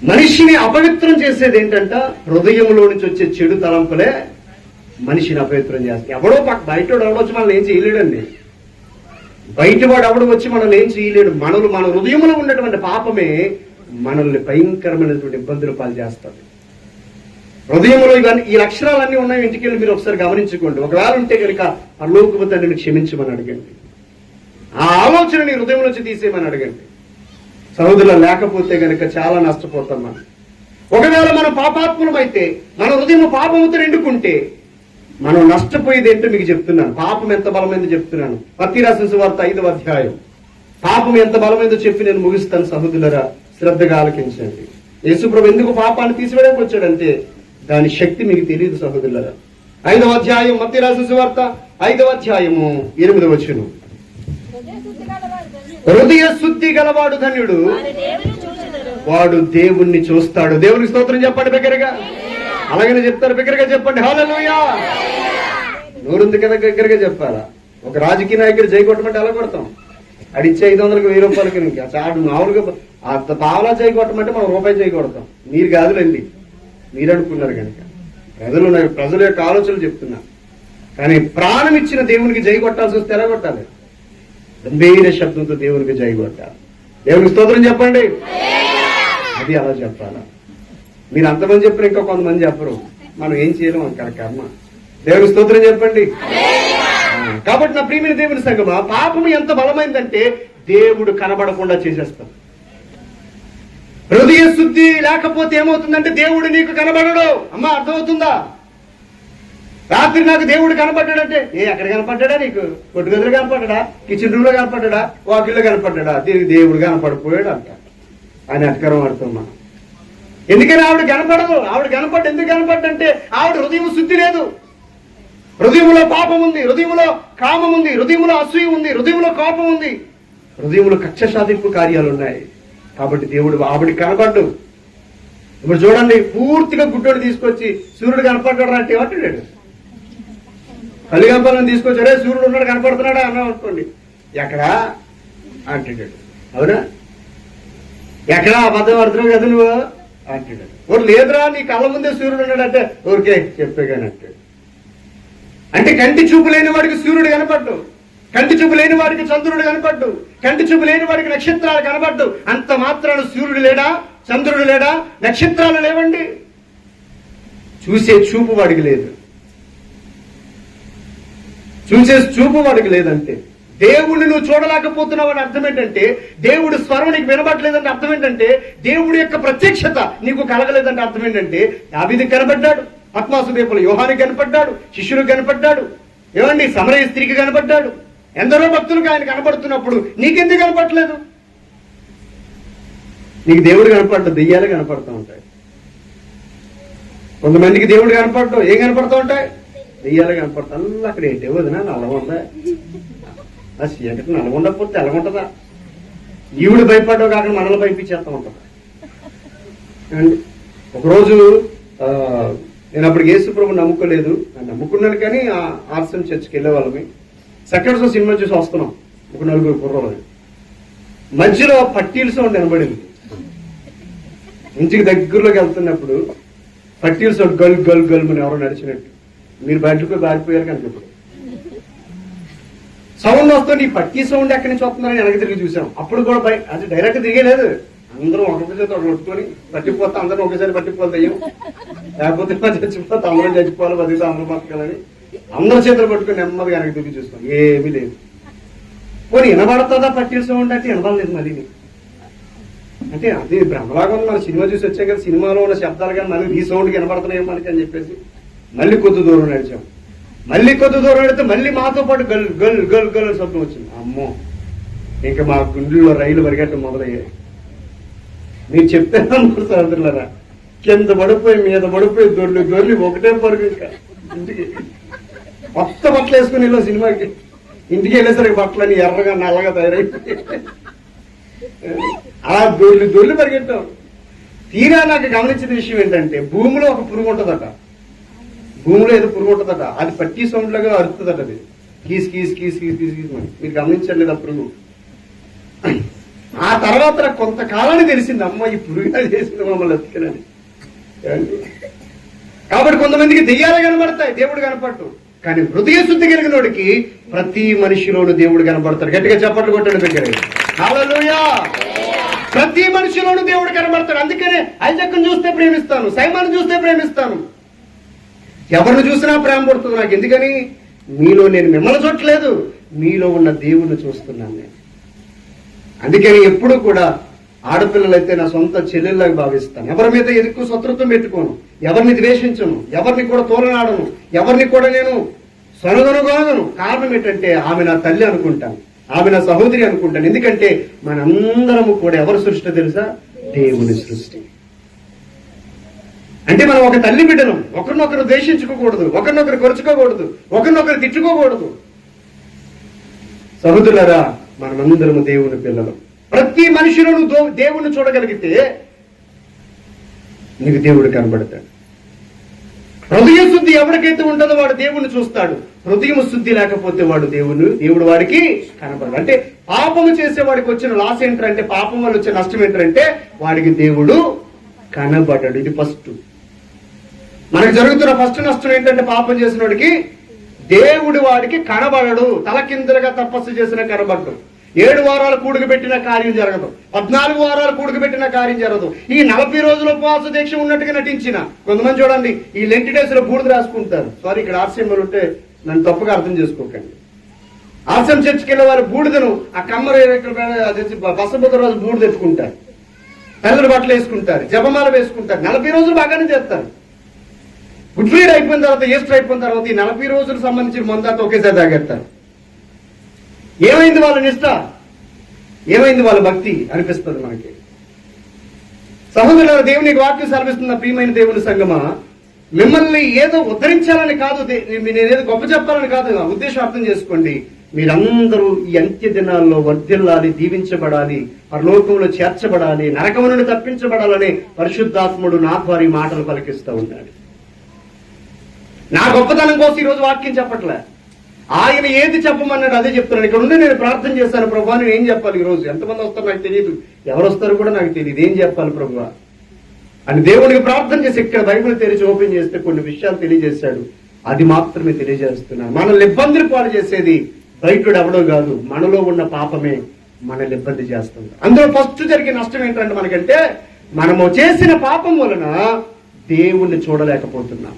మనిషిని అపవిత్రం చేసేది ఏంటంట? హృదయంలో నుంచి వచ్చే చెడు తలంపులే మనిషిని అపవిత్రం చేస్తాం. ఎవడో బయటోడు ఎవడో వచ్చి మనల్ని ఏం చేయలేడండి. బయటవాడు ఎవడు వచ్చి మనల్ని ఏం చేయలేడు. మన హృదయంలో ఉన్నటువంటి పాపమే మనల్ని భయంకరమైనటువంటి ఇబ్బందులు పాలు చేస్తుంది. హృదయంలో ఇవన్నీ ఈ లక్షణాలన్నీ ఉన్నాయి. ఇంటికి వెళ్ళి మీరు ఒకసారి గమనించుకోండి. ఒకవేళ ఉంటే కనుక పరలోకపు తండ్రిని క్షమించమని అడగండి. ఆ ఆలోచనని హృదయం నుంచి తీసేయమని అడగండి. సహోదరులు, లేకపోతే కనుక చాలా నష్టపోతాం మనం. ఒకవేళ మనం పాపాత్ములమైతే, మన హృదయం పాపముతో నిండుకుంటే మనం నష్టపోయేది ఏంటో మీకు చెప్తున్నాను. పాపం ఎంత బలమైందో చెప్తున్నాను. మత్తయి రాసిన సువార్త 5వ అధ్యాయం. పాపం ఎంత బలమైందో చెప్పి నేను ముగిస్తాను. సహోదరులారా, శ్రద్ధగా ఆలకించండి. యేసుప్రభు ఎందుకు పాపాన్ని తీసివేయడానికి వచ్చాడంటే దాని శక్తి మీకు తెలియదు సహోదరులారా. 5వ అధ్యాయం, మత్తయి రాసిన సువార్త 5వ అధ్యాయము 8వ వచనం. హృదయ శుద్ధి గలవాడు ధన్యుడు, వాడు దేవుణ్ణి చూస్తాడు. దేవునికి స్తోత్రం చెప్పండి బిగ్గరగా. అలాగనే చెప్తారు, బిగ్గరగా చెప్పండి హల్లెలూయా. నోరుంది కదా బిగ్గరగా చెప్పాలా. ఒక రాజకీయ నాయకుడు జై కొట్టమంటే ఎలా కొడతాం? అడిచ్చే 500కి 1000 రూపాయలకి ఇంకా చాడు. మామూలుగా పావలా జై కొట్టమంటే మనం రూపాయి జై కొడతాం. మీరు కాదులండి, మీరు అనుకున్నారు కనుక. ప్రజల యొక్క ఆలోచనలు చెప్తున్నా. కానీ ప్రాణం ఇచ్చిన దేవునికి జై కొట్టాల్సి వస్తే ఎలా కొట్టాలి? గంభీర శబ్దంతో దేవునికి జై కొట్టాలి. దేవునికి స్తోత్రం చెప్పండి. అది అలా చెప్పాలా. మీరు అంతమంది చెప్పిన ఇంకా కొంతమంది చెప్పరు. మనం ఏం చేయలేం, అక్కడ కర్మ. దేవునికి స్తోత్రం చెప్పండి. కాబట్టి నా ప్రియమైన దేవుని సంగమా, పాపం ఎంత బలమైందంటే దేవుడు కనబడకుండా చేసేస్తాం. హృదయ శుద్ధి లేకపోతే ఏమవుతుందంటే దేవుడు నీకు కనబడడు. అమ్మా, అర్థమవుతుందా? రాత్రి నాకు దేవుడు కనపడ్డాడంటే ఎక్కడ కనపడ్డా? నీకు కొట్టుగదిలో కనపడ్డా? కిచెన్ రూమ్ లో కనపడ్డా? వాకిల్లో కనపడ్డా? దీనికి దేవుడు కనపడిపోయాడు అంట అని అధికారం ఆడుతాం మనం. ఎందుకని ఆవిడ కనపడదు. ఆవిడ కనపడ్డ ఎందుకు కనపడ్డంటే ఆవిడ హృదయం శుద్ధి లేదు. హృదయంలో పాపం ఉంది, హృదయంలో కామం ఉంది, హృదయంలో అసూయ ఉంది, హృదయంలో కోపం ఉంది, హృదయంలో కక్ష సాధింపు కార్యాలు ఉన్నాయి. కాబట్టి దేవుడు ఆవిడికి కనపడ్డు. ఇప్పుడు చూడండి, పూర్తిగా గుడ్డోడు తీసుకొచ్చి సూర్యుడు కనపడ్డాడు అంటే ఏమంటాడు? కళ్ళు కనపడాలని తీసుకొచ్చి అరే సూర్యుడు ఉన్నాడు కనపడుతున్నాడా అన్నాం అనుకోండి, ఎక్కడా అంటాడు. అవునా? ఎక్కడా అబద్ధం అర్థం కదా నువ్వు అంటాడు. ఓరు లేదురా నీ కళ్ళ ముందే సూర్యుడు ఉన్నాడంటే ఊరికే చెప్పే కానీ అంటాడు. అంటే కంటి చూపు లేని వాడికి సూర్యుడు కనపడ్డు, కంటి చూపు లేని వాడికి చంద్రుడు కనపడ్డు, కంటి చూపు లేని వాడికి నక్షత్రాలు కనపడ్డు. అంత మాత్రాన సూర్యుడు లేడా, చంద్రుడు లేడా, నక్షత్రాలు లేవండి. చూసే చూపు వాడికి లేదు. చూసే చూపు వాడికి లేదంటే దేవుడిని నువ్వు చూడలేకపోతున్నావు అని అర్థం ఏంటంటే, దేవుడు స్వరం నీకు వినబడలేదంటే అర్థం ఏంటంటే, దేవుడి యొక్క ప్రత్యక్షత నీకు కలగలేదంటే అర్థం ఏంటంటే, దావీదుకు కనబడ్డాడు, పద్మాసు దీపంలో యోహానికి కనపడ్డాడు, శిష్యునికి కనపడ్డాడు, ఏమండి సమరయ స్త్రీకి కనపడ్డాడు. ఎందరో భక్తులకు ఆయన కనపడుతున్నప్పుడు నీకెందుకు కనపడలేదు? నీకు దేవుడు కనపడ్డ దెయ్యాలు కనపడుతూ ఉంటాయి. కొంతమందికి దేవుడు కనపడటం ఏం కనపడుతూ ఉంటాయి? దెయ్యాలు కనపడతా. అల్ల అక్కడ ఏంటి వదినా నల్లగుందా? ఆ చీకటి నల్లగుండకపోతే ఎలాగుంటుందా? ఈవిడు భయపడ్డావు కాకుండా మనల్ని భయపించేస్తా ఉంటుందా? ఒకరోజు నేను అప్పుడు యేసుప్రభు నమ్ముకోలేదు, నమ్ముకున్నాను కానీ ఆర్సన్ చర్చ్కి వెళ్ళే వాళ్ళని సెకండ్ షో సినిమా చూసి వస్తున్నాం. ఒక 4 కుర్రోళ్ళు మధ్యలో పట్టీల సౌండ్ వినబడింది. ఇంటికి దగ్గరలోకి వెళ్తున్నప్పుడు పట్టీల సౌండ్ గల్ గల్ గల్ అని ఎవరో నడిచినట్టు. మీరు బయటకు బారిపోయారు కనుక ఇప్పుడు సౌండ్ వస్తుంది. ఈ పట్టీ సౌండ్ ఎక్కడి నుంచి వస్తుందని వెనక్కి తిరిగి చూసాం. అప్పుడు కూడా అది డైరెక్ట్ తిరిగేలేదు. అందరూ ఒకరి చేత కొట్టుకొని పట్టిపోతే అందరూ ఒకేసారి పట్టిపోతే అయ్యాం, లేకపోతే చచ్చిపోతే అందరూ చచ్చిపోవాలి, బతికితే అందరూ బతకాలని అందరూ చేతులు పట్టుకుని నెమ్మదిగా వెనక్కి తిరిగి చూస్తాం. ఏమీ లేదు. పోనీ వినబడుతుందా పట్టీల సౌండ్ అంటే వినబడలేదు. మళ్ళీ అంటే అది భ్రమలాగా ఉంది. మన సినిమా చూసి వచ్చాం కదా, సినిమాలో ఉన్న శబ్దాలు కానీ మళ్ళీ ఈ సౌండ్కి వినబడుతున్నాయో మనకి అని చెప్పేసి మళ్ళీ కొద్ది దూరం నడిచాం. మళ్ళీ కొద్ది దూరం నడితే మళ్ళీ మాతో పాటు గల్ గల్ గల్ గల్ అని శబ్దం వచ్చింది. అమ్మో, ఇంకా మా గుండెల్లో రైలు పరిగెట్టడం మొదలయ్యాయి. మీరు చెప్తే సోదరులారా, కింద పడిపోయి మీద పడిపోయి దొర్లి దొర్లి ఒకటే పరుగు. ఇంకా ఇంటికి కొత్త బట్టలు వేసుకుని వెళ్ళాం సినిమాకి. ఇంటికి వెళ్ళేసరికి బట్టలని ఎర్రగా నల్లగా తయారైపోయి అలా దొర్లి దొర్లి పరిగెట్టాం. తీరా నాకు గమనించిన విషయం ఏంటంటే, భూమిలో ఒక పురుగు ఉంటుందట. భూమిలో ఏదో పురుగు ఉంటుందట. అది పట్టీ సౌండ్ లాగా అరుతుందట. అది keys keys keys keys keys keys అని. మీరు గమనించలేదు ఆ పురుగు. ఆ తర్వాత నాకు కొంతకాలానికి తెలిసింది, అమ్మ ఈ పురుగు చేసింది మమ్మల్ని ఎత్తుకెళ్ళని. కాబట్టి కొంతమందికి దెయ్యాలు కనబడతాయి, దేవుడు కనపడటు. కానీ హృదయ శుద్ధి కలిగిన వాడికి ప్రతి మనిషిలోనూ దేవుడు కనబడతాడు. గట్టిగా చప్పట్లు కొట్టండి దగ్గర. హల్లెలూయా. ప్రతి మనిషిలోనూ దేవుడు కనబడతాడు. అందుకనే ఐజాక్ను చూస్తే ప్రేమిస్తాను, సైమాను చూస్తే ప్రేమిస్తాను, ఎవరిని చూసినా ప్రేమ పడుతుంది నాకు. ఎందుకని? మీలో నేను మిమ్మల్ని చూడట్లేదు, మీలో ఉన్న దేవుణ్ణి చూస్తున్నాను నేను. అందుకని ఎప్పుడు కూడా ఆడపిల్లలైతే నా సొంత చెల్లెల్లాగా భావిస్తాను. ఎవరి మీద ఎక్కువ శత్రుత్వం పెట్టుకోను, ఎవరిని ద్వేషించను, ఎవరిని కూడా తోలనాడను, ఎవరిని కూడా నేను సొనగొనగొనగను. కారణం ఏంటంటే ఆమె నా తల్లి అనుకుంటాను, ఆమె నా సహోదరి అనుకుంటాను. ఎందుకంటే మనందరము కూడా ఎవరి సృష్టి తెలుసా? దేవుని సృష్టి. అంటే మనం ఒక తల్లి బిడ్డను. ఒకరినొకరు ద్వేషించుకోకూడదు, ఒకరినొకరు కొరుచుకోకూడదు, ఒకరినొకరు తిట్టుకోకూడదు. సహోదరులారా, మనమందరము దేవుని పిల్లలు. ప్రతి మనిషిలోనూ దేవుణ్ణి చూడగలిగితే నీకు దేవుడు కనబడతాడు. హృదయ శుద్ధి ఎవరికైతే ఉంటుందో వాడు దేవుణ్ణి చూస్తాడు. హృదయం శుద్ధి లేకపోతే దేవుడు వాడికి కనబడదు. అంటే పాపము చేసేవాడికి వచ్చిన లాస్ ఏంటంటే, పాపం వల్ల వచ్చే నష్టం ఏంటంటే వాడికి దేవుడు కనబడడు. ఇది ఫస్ట్ మనకు జరుగుతున్న ఫస్ట్ నష్టం ఏంటంటే, పాపం చేసిన వాడికి దేవుడు వాడికి కనబడడు. తలకిందులుగా తపస్సు చేసిన కనబడడు. 7 వారాలు కూడుకు పెట్టిన కార్యం జరగదు, 14 వారాలు కూడుకు పెట్టిన కార్యం జరగదు. ఈ 40 రోజుల ఉపవాస దీక్ష ఉన్నట్టుగా నటించిన కొంతమంది చూడండి, ఈ లెంటి డేస్ లో బూడిద రాసుకుంటారు. సారీ, ఇక్కడ ఆర్సీఎంలు ఉంటే నన్ను తప్పుగా అర్థం చేసుకోకండి. ఆర్సీఎం చర్చికి వెళ్ళే వారు బూడిదను ఆ కమ్మర బసబుద్ధ రోజు బూడిద ఎత్తుకుంటారు, తెల్లని బట్టలు వేసుకుంటారు, జపమాల వేసుకుంటారు. 40 రోజులు బాగానే చేస్తారు. గుడ్ ఫ్రైడే అయిపోయిన తర్వాత, ఈస్టర్ అయిపోయిన తర్వాత ఈ 40 రోజులకు సంబంధించిన మందంతా ఒకేసారి తాగేస్తారు. ఏమైంది వాళ్ళ నిష్ట, ఏమైంది వాళ్ళ భక్తి అనిపిస్తుంది మనకి. సహోదరుల, దేవునికి వాక్యం సెలవిస్తున్న ప్రియమైన దేవుని సంగమా, మిమ్మల్ని ఏదో ఉద్ధరించాలని కాదు, నేనేదో గొప్ప చెప్పాలని కాదు. ఉద్దేశం అర్థం చేసుకోండి. మీరందరూ ఈ అంత్య దినాల్లో వర్ధిల్లాలి, దీవించబడాలి, పరలోకంలో చేర్చబడాలి, నరకము నుండి తప్పించబడాలని పరిశుద్ధాత్ముడు నా ద్వారా ఈ మాటలు పలికిస్తూ ఉన్నాడు. నా గొప్పతనం కోసం ఈరోజు వాక్యం చెప్పట్లే, ఆయన ఏది చెప్పమన్నాడు అదే చెప్తున్నాను. ఇక్కడ ఉండి నేను ప్రార్థన చేశాను, ప్రభువా నేను ఏం చెప్పాలి ఈరోజు, ఎంతమంది వస్తారో నాకు తెలియదు, ఎవరు వస్తారో కూడా నాకు తెలియదు, ఏం చెప్పాలి ప్రభువా అని దేవుడికి ప్రార్థన చేసి ఇక్కడ బైబిల్ తెరిచి ఓపెన్ చేస్తే కొన్ని విషయాలు తెలియజేశాడు. అది మాత్రమే తెలియజేస్తున్నాను. మనల్ని ఇబ్బందులు పాలు చేసేది బయటడు ఎవడో కాదు, మనలో ఉన్న పాపమే మనల్ని ఇబ్బంది చేస్తుంది. అందులో ఫస్ట్ జరిగే నష్టం ఏంటంటే మనకంటే, మనము చేసిన పాపం వలన దేవుణ్ణి చూడలేకపోతున్నాం.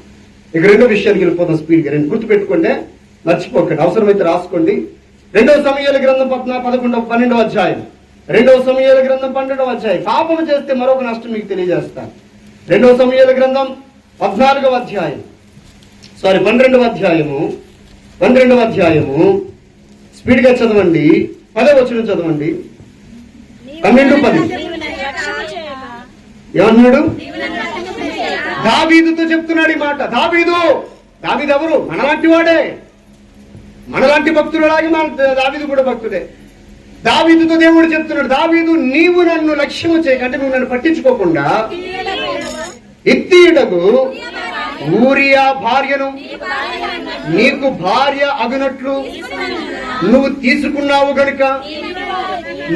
ఇక రెండో విషయానికి వెళ్ళిపోతాం స్పీడ్గా. రెండు గుర్తుపెట్టుకోండి, మర్చిపోకండి, అవసరమైతే రాసుకోండి. 2వ సమూయేలు గ్రంథం 12వ అధ్యాయం, 2వ సమూయేలు గ్రంథం 12వ అధ్యాయం. పాపము చేస్తే మరొక నష్టం మీకు తెలియజేస్తాను. 2వ సమూయేలు గ్రంథం 14వ అధ్యాయం, 12వ అధ్యాయము స్పీడ్ గా చదవండి. 10వ వచనం చదవండి. 12:10 ఏమన్నాడు? దావీదుతో చెప్తున్నాడు ఈ మాట. దావీదు ఎవరు? మనలాంటి వాడే, మనలాంటి భక్తులలాగే దావీదు కూడా భక్తుడే. దావీదుతో దేవుడు చెప్తున్నాడు, దావీదు నీవు నన్ను లక్ష్యము చేయకంటే, నువ్వు నన్ను పట్టించుకోకుండా ఇత్తీయుడగు ఊరియా భార్యను నీకు భార్య అగునట్లు నువ్వు తీసుకున్నావు గనుక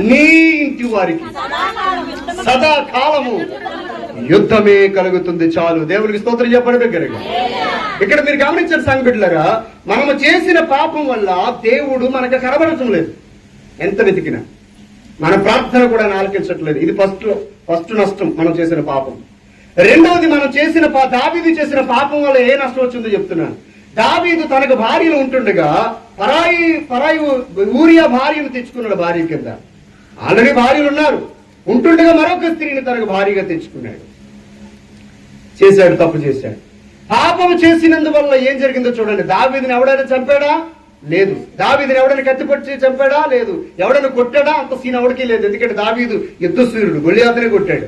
నీ ఇంటి వారికి సదాకాలము యుద్ధమే కలుగుతుంది. చాలు, దేవునికి స్తోత్రం చెప్పండి దగ్గరగా. ఇక్కడ మీరు గమనించిన సంఘటనగా, మనము చేసిన పాపం వల్ల దేవుడు మనకు కనబడటం లేదు. ఎంత వెతికినా మన ప్రార్థన కూడా ఆలకించట్లేదు. ఇది ఫస్ట్ నష్టం, మనం చేసిన పాపం. రెండవది, మనం చేసిన దావీదు చేసిన పాపం వల్ల ఏ నష్టం వచ్చిందో చెప్తున్నాను. దావీదు తనకు భార్యలు ఉంటుండగా పరాయి ఊరియా భార్యను తెచ్చుకున్నాడు. భార్య కింద ఆల్రెడీ భార్యలు ఉన్నారు, ఉంటుండగా మరొక స్త్రీని తనకు భార్యగా తెచ్చుకున్నాడు. చేశాడు, తప్పు చేశాడు. పాపం చేసినందువల్ల ఏం జరిగిందో చూడండి. దావీదుని ఎవడైనా చంపాడా? లేదు. దావీదుని ఎవడైనా కత్తిపట్టి చంపాడా? లేదు. ఎవడైనా కొట్టాడా? అంత సీన్ ఎవడికి లేదు. ఎందుకంటే దావీదు యుద్ధశూరుడు, గొల్లియాతుని కొట్టాడు.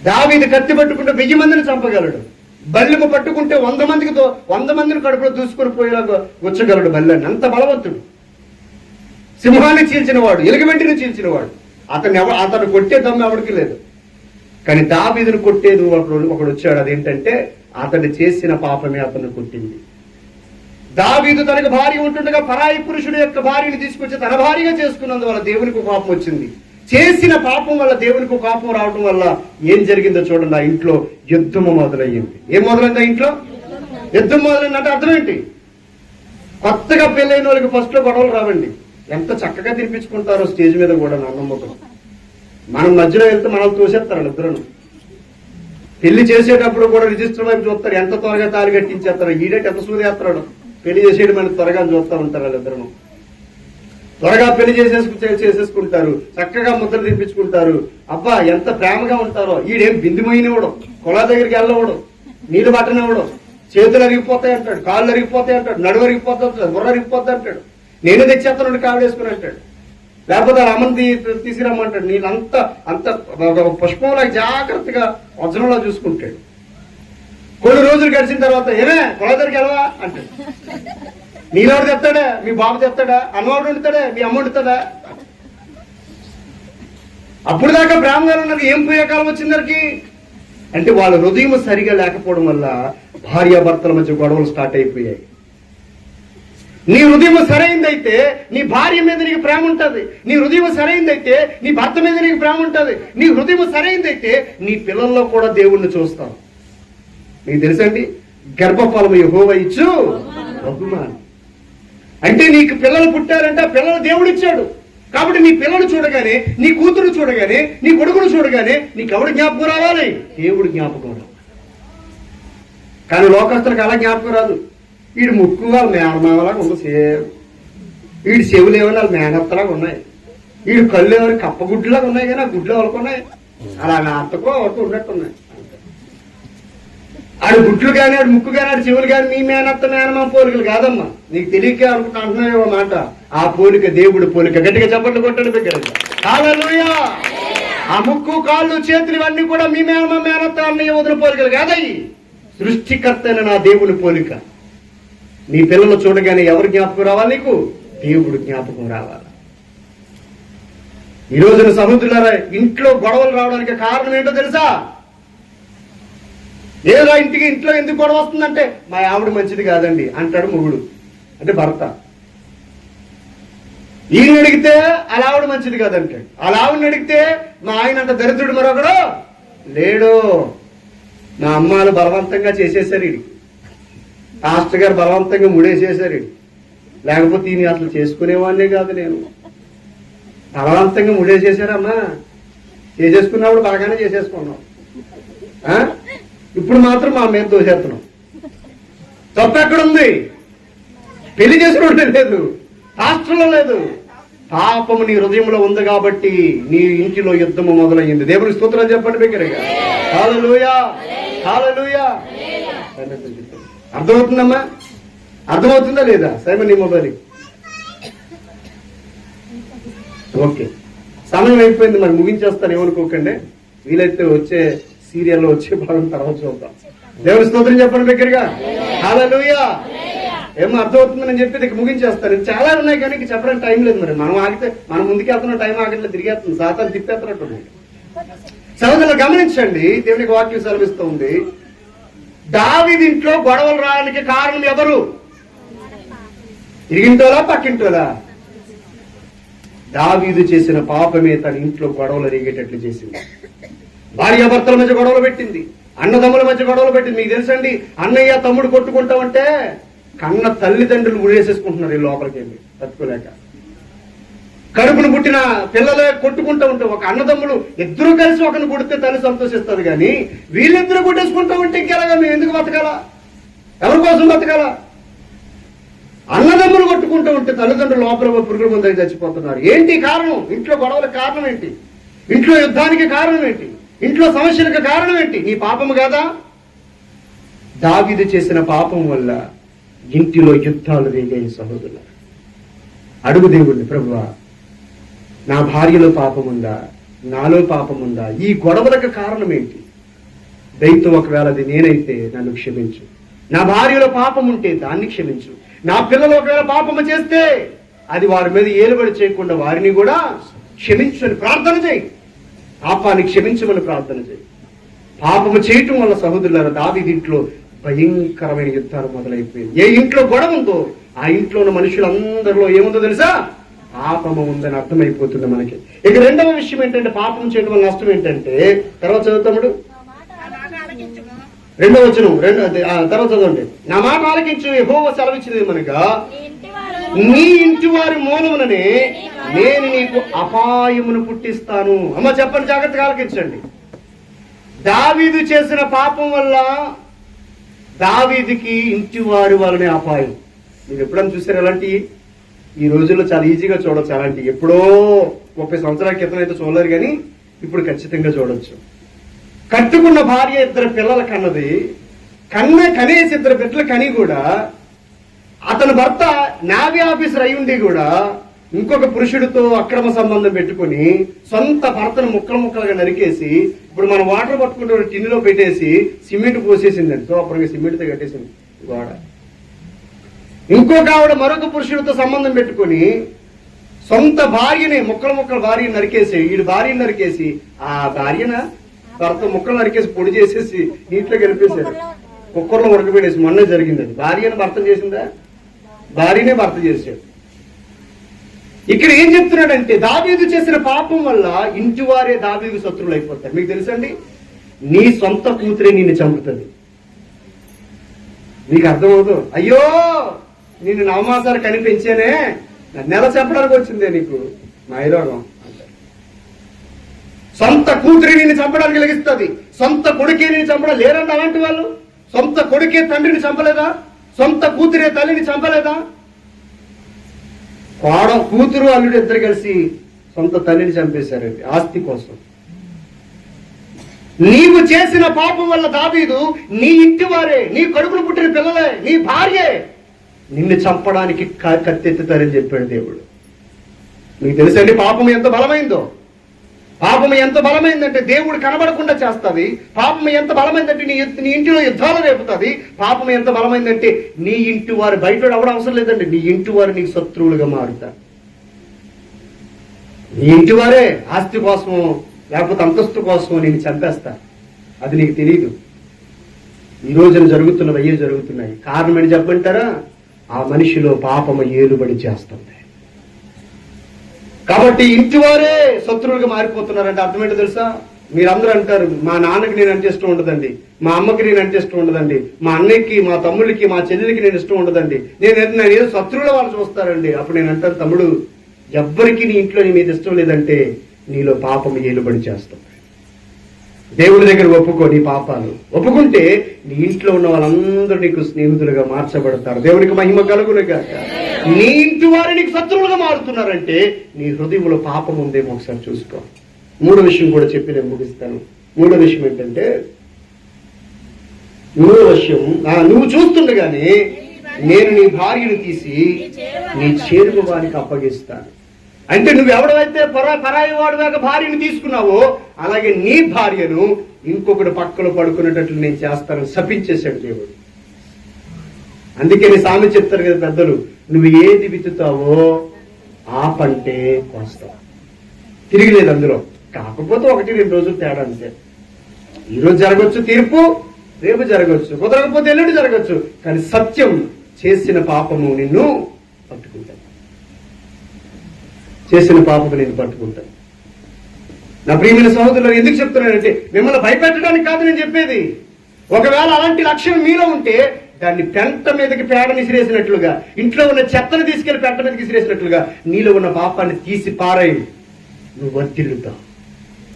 దావీదు కత్తి పట్టుకుంటే 1000 మందిని చంపగలడు. బల్లెము పట్టుకుంటే 100 మందిని కడుపులో దూసుకొని పోయేలాగా వచ్చగలడు బల్లెని. అంత బలవంతుడు. సింహాన్ని చీల్చిన వాడు, ఎలుగుబంటిని చీల్చిన వాడు. అతను కొట్టే దమ్ము ఎవరికి లేదు. కానీ దావీదును కొట్టేది ఒకడు వచ్చాడు. అదేంటంటే, అతడు చేసిన పాపమే అతను కొట్టింది. దావీదు తనకు భార్య ఉంటుండగా పరాయి పురుషుడు యొక్క భార్యని తీసుకొచ్చి తన భార్యగా చేసుకున్నందువల్ల దేవునికి కోపం వచ్చింది. చేసిన పాపం వల్ల దేవునికి కోపం రావడం వల్ల ఏం జరిగిందో చూడండి. ఆ ఇంట్లో యుద్ధము మొదలయ్యింది. ఏం మొదలైంది? ఆ ఇంట్లో యుద్ధం మొదలైందంటే అర్థం ఏంటి? కొత్తగా పెళ్ళైన వాళ్ళకి ఫస్ట్ లో గొడవలు రావండి. ఎంత చక్కగా తినిపించుకుంటారో స్టేజ్ మీద కూడా అన్నమ్మకం. మనం మధ్యలో వెళ్తే మనం తోసేస్తారు ఇద్దరును. పెళ్లి చేసేటప్పుడు కూడా రిజిస్టర్ వైపు చూస్తారు, ఎంత త్వరగా తాళి కట్టించేస్తారు. ఈడేటి ఎంత సూది వేస్తాడు. పెళ్లి చేసేయడం మన త్వరగా చూస్తూ ఉంటారు వాళ్ళిద్దరు. త్వరగా పెళ్లి చేసేసుకుంటారు, చక్కగా ముద్దలు తినిపించుకుంటారు. అబ్బా ఎంత ప్రేమగా ఉంటారో. ఈడేం బిందుమైనవాడు, కులా దగ్గరికి వెళ్ళవడు, నీళ్ళు బట్టనివ్వడు, చేతులు అరిగిపోతాయి అంటాడు, కాళ్ళు అరిగిపోతాయి అంటాడు, నడువు అరిగిపోతా అంటాడు, బుర్ర అరిగిపోతా అంటాడు, నేనే తెచ్చేస్తాను కావిడేసుకుని అంటాడు. లేకపోతే అమ్మని తీసుకురమ్మంటాడు. నీళ్ళంతా అంత పుష్పంలా జాగ్రత్తగా వజ్రంలో చూసుకుంటాడు. కొన్ని రోజులు గడిచిన తర్వాత ఏమే కులా దగ్గరికి వెళ్ళవా అంటాడు. నీళ్ళెవడు తెస్తాడా? మీ బాబు తెస్తాడా? అన్నవాడు వండుతాడా? మీ అమ్మ వండుతాడా? అప్పుడు దాకా ప్రేమగా ఉన్నది ఏం పోయే కాలం వచ్చిందరికి అంటే వాళ్ళ హృదయం సరిగా లేకపోవడం వల్ల భార్యాభర్తల మధ్య గొడవలు స్టార్ట్ అయిపోయాయి. నీ హృదయం సరైందైతే నీ భార్య మీద నీకు ప్రేమ ఉంటుంది. నీ హృదయం సరైందైతే నీ భర్త మీద నీకు ప్రేమ ఉంటుంది. నీ హృదయం సరైందైతే నీ పిల్లల్లో కూడా దేవుణ్ణి చూస్తావు. నీకు తెలుసండి, గర్భఫలము యెహోవా ఇచ్చు బహుమానం. అంటే నీకు పిల్లలు పుట్టారంటే ఆ పిల్లలు దేవుడు ఇచ్చాడు. కాబట్టి నీ పిల్లలు చూడగానే, నీ కూతురు చూడగానే, నీ కొడుకును చూడగానే నీకు ఎవడు జ్ఞాపకం రావాలి? దేవుడు జ్ఞాపకం రావాలి. కానీ లోకస్తులకు అలా జ్ఞాపకం రాదు. వీడి ముక్కు వాళ్ళ మేనమామలాగా ఉంది సేమ్, వీడి చెవులు ఏమన్నా వాళ్ళ మేనత్తలాగా ఉన్నాయి, వీడి కళ్ళు ఏమైనా కప్పగుడ్లాగా ఉన్నాయి. కానీ ఆ గుడ్లు ఎవరుకున్నాయి అలా నాతకో ఎవరికి ఉన్నట్టున్నాయి. ఆడు గుడ్లు కానీ, ఆడు ముక్కు కానీ, ఆడు చెవులు కానీ మీ మేనత్త మేనమా పోలికలు కాదమ్మా. నీకు తెలియక అనుకుంటా అంటున్నాయో మాట. ఆ పోలిక దేవుడు పోలిక. గట్టిగా చప్పట్లు కొట్టండి బిడ్డలు. హల్లెలూయా. ఆ ముక్కు, కాళ్ళు, చేతులు ఇవన్నీ కూడా మీ మేనమా మేనత్త అన్నయ్య వదిన పోలికలు కాదయ్యి. సృష్టికర్త అయిన నా దేవుని పోలిక. నీ పిల్లలు చూడగానే ఎవరు జ్ఞాపకం రావాలి? నీకు దేవుడు జ్ఞాపకం రావాలి. ఈ రోజున సహోదరులారా, ఇంట్లో గొడవలు రావడానికి కారణం ఏంటో తెలుసా? ఏదో ఇంట్లో ఎందుకు గొడవ వస్తుందంటే మా ఆవిడ మంచిది కాదండి అంటాడు మొగుడు, అంటే భర్త. ఈయన అడిగితే అలా ఆవిడ మంచిది కాదంటాడు. అలా ఆవిడని అడిగితే మా ఆయన అంత దరిద్రుడు మరొకడు లేడు, మా అమ్మాలు బలవంతంగా చేసేసారు, ఇది పాస్టర్ గారు బలవంతంగా ముడేసేసారు, ఇది లేకపోతే ఈయన అసలు చేసుకునేవాడినే కాదు, నేను బలవంతంగా ముడేసేసారమ్మా. చేసేసుకున్నప్పుడు బాగానే చేసేసుకున్నాం, ఇప్పుడు మాత్రం మా మీద దోసేస్తున్నాం. తప్పు ఎక్కడుంది? పెళ్లి చేసుకుంటే లేదు, హాస్టల్లో లేదు. పాపము నీ హృదయంలో ఉంది కాబట్టి నీ ఇంటిలో యుద్ధము మొదలయ్యింది. దేవుని స్తోత్రం చెప్పండి బిగ్గరగా. హల్లెలూయా, హల్లెలూయా. అర్థమవుతుందమ్మా? అర్థమవుతుందా లేదా? సైమన్ నీ మొబైల్. ఓకే, సమయం అయిపోయింది, మరి ముగించేస్తాను, ఏమనుకోకండి. వీలైతే వచ్చే సీరియల్లో వచ్చే భాగం తర్వాత చూద్దాం. దేవుని స్తోత్రం చెప్పండి బిగ్గరగా. హల్లెలూయా. ఏమో అర్థమవుతుందని నేను చెప్పి ముగించేస్తాను. చాలా ఉన్నాయి కానీ చెప్పడానికి టైం లేదు. మరి మనం ఆగితే మనం ముందుకెళ్తున్న టైం ఆగట్లేదు, తిరిగేస్తుంది, సాతాను తిప్పేస్తున్నట్టు. సహోదరులు గమనించండి, దేవునికి వాక్యం సెలవిస్తూ ఉంది. దావీదు ఇంట్లో గొడవలు రావడానికి కారణం ఎవరు? ఇరిగింటోలా పక్కింటోలా? దావీదు చేసిన పాపమే తన ఇంట్లో గొడవలు రేగేటట్లు చేసింది. భార్యాభర్తల మధ్య గొడవలు పెట్టింది, అన్నదమ్ముల మధ్య గొడవలు పెట్టింది. మీకు తెలుసండి, అన్నయ్య తమ్ముడు కొట్టుకుంటామంటే కన్న తల్లిదండ్రులు ముడేసేసుకుంటున్నారు ఈ లోపలికి వెళ్ళి తట్టుకోలేక. కడుపును పుట్టిన పిల్లలే కొట్టుకుంటూ ఉంటే ఒక అన్నదమ్ములు ఇద్దరు కలిసి ఒకరిని కొడితే తల్లి సంతోషిస్తారు. కానీ వీళ్ళిద్దరూ కొట్టేసుకుంటా ఉంటే ఇంకెలాగా మేము ఎందుకు బతకాలా? ఎవరి కోసం బతకాలా? అన్నదమ్ములు కొట్టుకుంటూ ఉంటే తల్లిదండ్రులు లోపల పురుగుల ముందు చచ్చిపోతున్నారు. ఏంటి కారణం? ఇంట్లో గొడవలకు కారణం ఏంటి? ఇంట్లో యుద్ధానికి కారణం ఏంటి? ఇంట్లో సమస్యలకు కారణం ఏంటి? నీ పాపము కాదా? దావీదు చేసిన పాపం వల్ల ఇంటిలో యుద్ధాలు రేగాయి. సహోదరులు, అడుగు దేవుడిని, ప్రభువా నా భార్యలో పాపముందా, నాలో పాపముందా? ఈ గొడవలకు కారణం ఏంటి? దయతో ఒకవేళ అది నేనైతే నన్ను క్షమించు. నా భార్యలో పాపం ఉంటే దాన్ని క్షమించు. నా పిల్లలు ఒకవేళ పాపము చేస్తే అది వారి మీద ఏలుబడి చేయకుండా వారిని కూడా క్షమించు అని ప్రార్థన చేయి. పాపాన్ని క్షమించమని ప్రార్థన చేయి. పాపము చేయటం వల్ల సహోదరులారా దావీదు ఇంట్లో భయంకరమైన యుద్ధాలు మొదలైపోయింది. ఏ ఇంట్లో గొడవ ఉందో ఆ ఇంట్లో ఉన్న మనుషులందరిలో ఏముందో తెలుసా? పాపము ఉందని అర్థమైపోతుంది మనకి. ఇక రెండవ విషయం ఏంటంటే, పాపం చేయడం వల్ల నష్టం ఏంటంటే, తర్వాత చదువుతాముడు రెండవ వచనం తర్వాత చదవండి. నా మాట ఆలకించు, యెహోవా సెలవిచ్చినది మనగా, నీ ఇంటి వారి మూలముననే నేను నీకు అపాయమును పుట్టిస్తాను. అమ్మ చెప్పండి, జాగ్రత్తగా ఆలకించండి. దావీదు చేసిన పాపం వల్ల దావీదుకి ఇంటి వారి వల్లనే అపాయం. మీరు ఎప్పుడైనా చూసారు అలాంటి? ఈ రోజుల్లో చాలా ఈజీగా చూడొచ్చు అలాంటి. ఎప్పుడో 30 సంవత్సరాల క్రితం అయితే చూడలేరు, కానీ ఇప్పుడు ఖచ్చితంగా చూడొచ్చు. కట్టుకున్న భార్య 2 పిల్లల కన్నది, కనేసి 2 బిడ్డలు కని కూడా అతని భర్త నావీ ఆఫీసర్ అయి ఉండి కూడా ఇంకొక పురుషుడితో అక్రమ సంబంధం పెట్టుకుని సొంత భర్తను ముక్కలుగా నరికేసి, ఇప్పుడు మనం వాటర్ పట్టుకుంటే టిన్నులో పెట్టేసి సిమెంట్ పోసేసిందండి. సో అప్పుడు సిమెంట్తో కట్టేసింది గోడ. ఇంకొక ఆవిడ మరొక పురుషుడితో సంబంధం పెట్టుకుని సొంత భార్యని ముక్కలు భార్యని నరికేసి, వీడి భార్యని నరికేసి, ఆ భర్త ముక్కలు నరికేసి పొడి చేసేసి నీటిలో గెలిపేశారు, కుక్కర్లో ఉడకబెట్టేసి. మొన్నే జరిగింది అది. భార్యను భర్త చేసిందా? భార్యనే భర్త చేశాడు. ఇక్కడ ఏం చెప్తున్నాడంటే, దావీదు చేసిన పాపం వల్ల ఇంటి వారే దావీదు శత్రువులు అయిపోతారు. మీకు తెలుసండి, నీ సొంత కూతురే నిన్ను చంపుతుంది. నీకు అర్థమవుతుంది, అయ్యో నిన్ను 9 మాసాలు కనిపించేనే, నెల చెప్పడానికి వచ్చిందే నీకు మాయరోగం అంటారు. సొంత కూతురి నిన్ను చంపడానికి లెగిస్తుంది, సొంత కొడుకే నిన్ను చంపడం. లేరండి అలాంటి వాళ్ళు? సొంత కొడుకే తండ్రిని చంపలేదా? సొంత కూతురే తల్లిని చంపలేదా? కూతురు అల్లుడు 2 కలిసి సొంత తల్లిని చంపేశారండి ఆస్తి కోసం. నీవు చేసిన పాపం వల్ల దావీదు, నీ ఇంటి వారే, నీ కొడుకులు పుట్టిన పిల్లలే, నీ భార్యే నిన్ను చంపడానికి కత్తెత్తుతారని చెప్పాడు దేవుడు. మీకు తెలుసండి పాపం ఎంత బలమైందో? పాపం ఎంత బలమైందంటే దేవుడు కనబడకుండా చేస్తుంది. పాపం ఎంత బలమైందంటే నీ ఇంటిలో యుద్ధాలు రేపుతుంది. పాపం ఎంత బలమైందంటే నీ ఇంటి వారు, బయట అవడం అవసరం లేదండి, నీ ఇంటి వారు నీకు శత్రువులుగా మారుతారు. నీ ఇంటి వారే ఆస్తి కోసమో లేకపోతే అంతస్తు కోసమో నేను చంపేస్తారు. అది నీకు తెలియదు. ఈ రోజున జరుగుతున్నవి అయ్యే జరుగుతున్నాయి. కారణం అని చెప్పంటారా? ఆ మనిషిలో పాపము ఏలుబడి చేస్తుంది. కాబట్టి ఇంటి వారే శత్రువులుగా మారిపోతున్నారంటే అర్థం ఏంటో తెలుసా? మీరందరూ అంటారు, మా నాన్నకి నేను అంటే ఇష్టం ఉండదండి, మా అమ్మకి నేను అంటే ఇష్టం ఉండదండి, మా అన్నయ్యకి, మా తమ్ముళ్ళకి, మా చెల్లెలకి నేను ఇష్టం ఉండదండి, నేను ఏదో శత్రువుల వాళ్ళు చూస్తారండి. అప్పుడు నేను అంటాను, తమ్ముడు, ఎవ్వరికి నీ ఇంట్లో నీ మీద ఇష్టం లేదంటే నీలో పాపం ఏలుబడి చేస్తుంది. దేవుడి దగ్గర ఒప్పుకో నీ పాపాలు. ఒప్పుకుంటే నీ ఇంట్లో ఉన్న వాళ్ళందరూ నీకు స్నేహితులుగా మార్చబడతారు. దేవునికి మహిమ కలుగునుగాక. నీ ఇంటి వారు నీకు శత్రువులుగా మారుతున్నారంటే నీ హృదయంలో పాపం ఉందేమో ఒకసారి చూసుకో. 3వ విషయం కూడా చెప్పి నేను ముగిస్తాను. 3వ విషయం ఏంటంటే, 3వ విషయం, నువ్వు చూస్తుండగానే నేను నీ భార్యను తీసి నీ చేరువ వారికి అప్పగిస్తాను. అంటే నువ్వు ఎవడైతే పరాయి వాడుగా భార్యను తీసుకున్నావో అలాగే నీ భార్యను ఇంకొకటి పక్కలో పడుకునేటట్లు నేను చేస్తానని శపించేశాడు దేవుడు. అందుకే నీ సామెత చెప్తారు కదా పెద్దలు, నువ్వు ఏది విత్తుతావో ఆ పంటే కోస్తావు. తిరిగిలేదు అందులో. కాకపోతే 1-2 రోజులు తేడా అంతే. ఈరోజు జరగచ్చు తీర్పు, రేపు జరగచ్చు, కుదరకపోతే ఎల్లుండి జరగచ్చు. కానీ సత్యం, చేసిన పాపము నిన్ను పట్టుకుంటాను. చేసిన పాపము నేను పట్టుకుంటాను. నా ప్రియమైన సహోదరులు, ఎందుకు చెప్తున్నానంటే మిమ్మల్ని భయపెట్టడానికి కాదు నేను చెప్పేది. ఒకవేళ అలాంటి లక్ష్యం మీలో ఉంటే దాన్ని పెంట మీదకి పేడ విసిరేసినట్లుగా, ఇంట్లో ఉన్న చెత్తను తీసుకెళ్లి పెంట మీదకి విసిరేసినట్లుగా నీలో ఉన్న పాపాన్ని తీసి పారాయి, నువ్వు వర్తిల్లుతావు.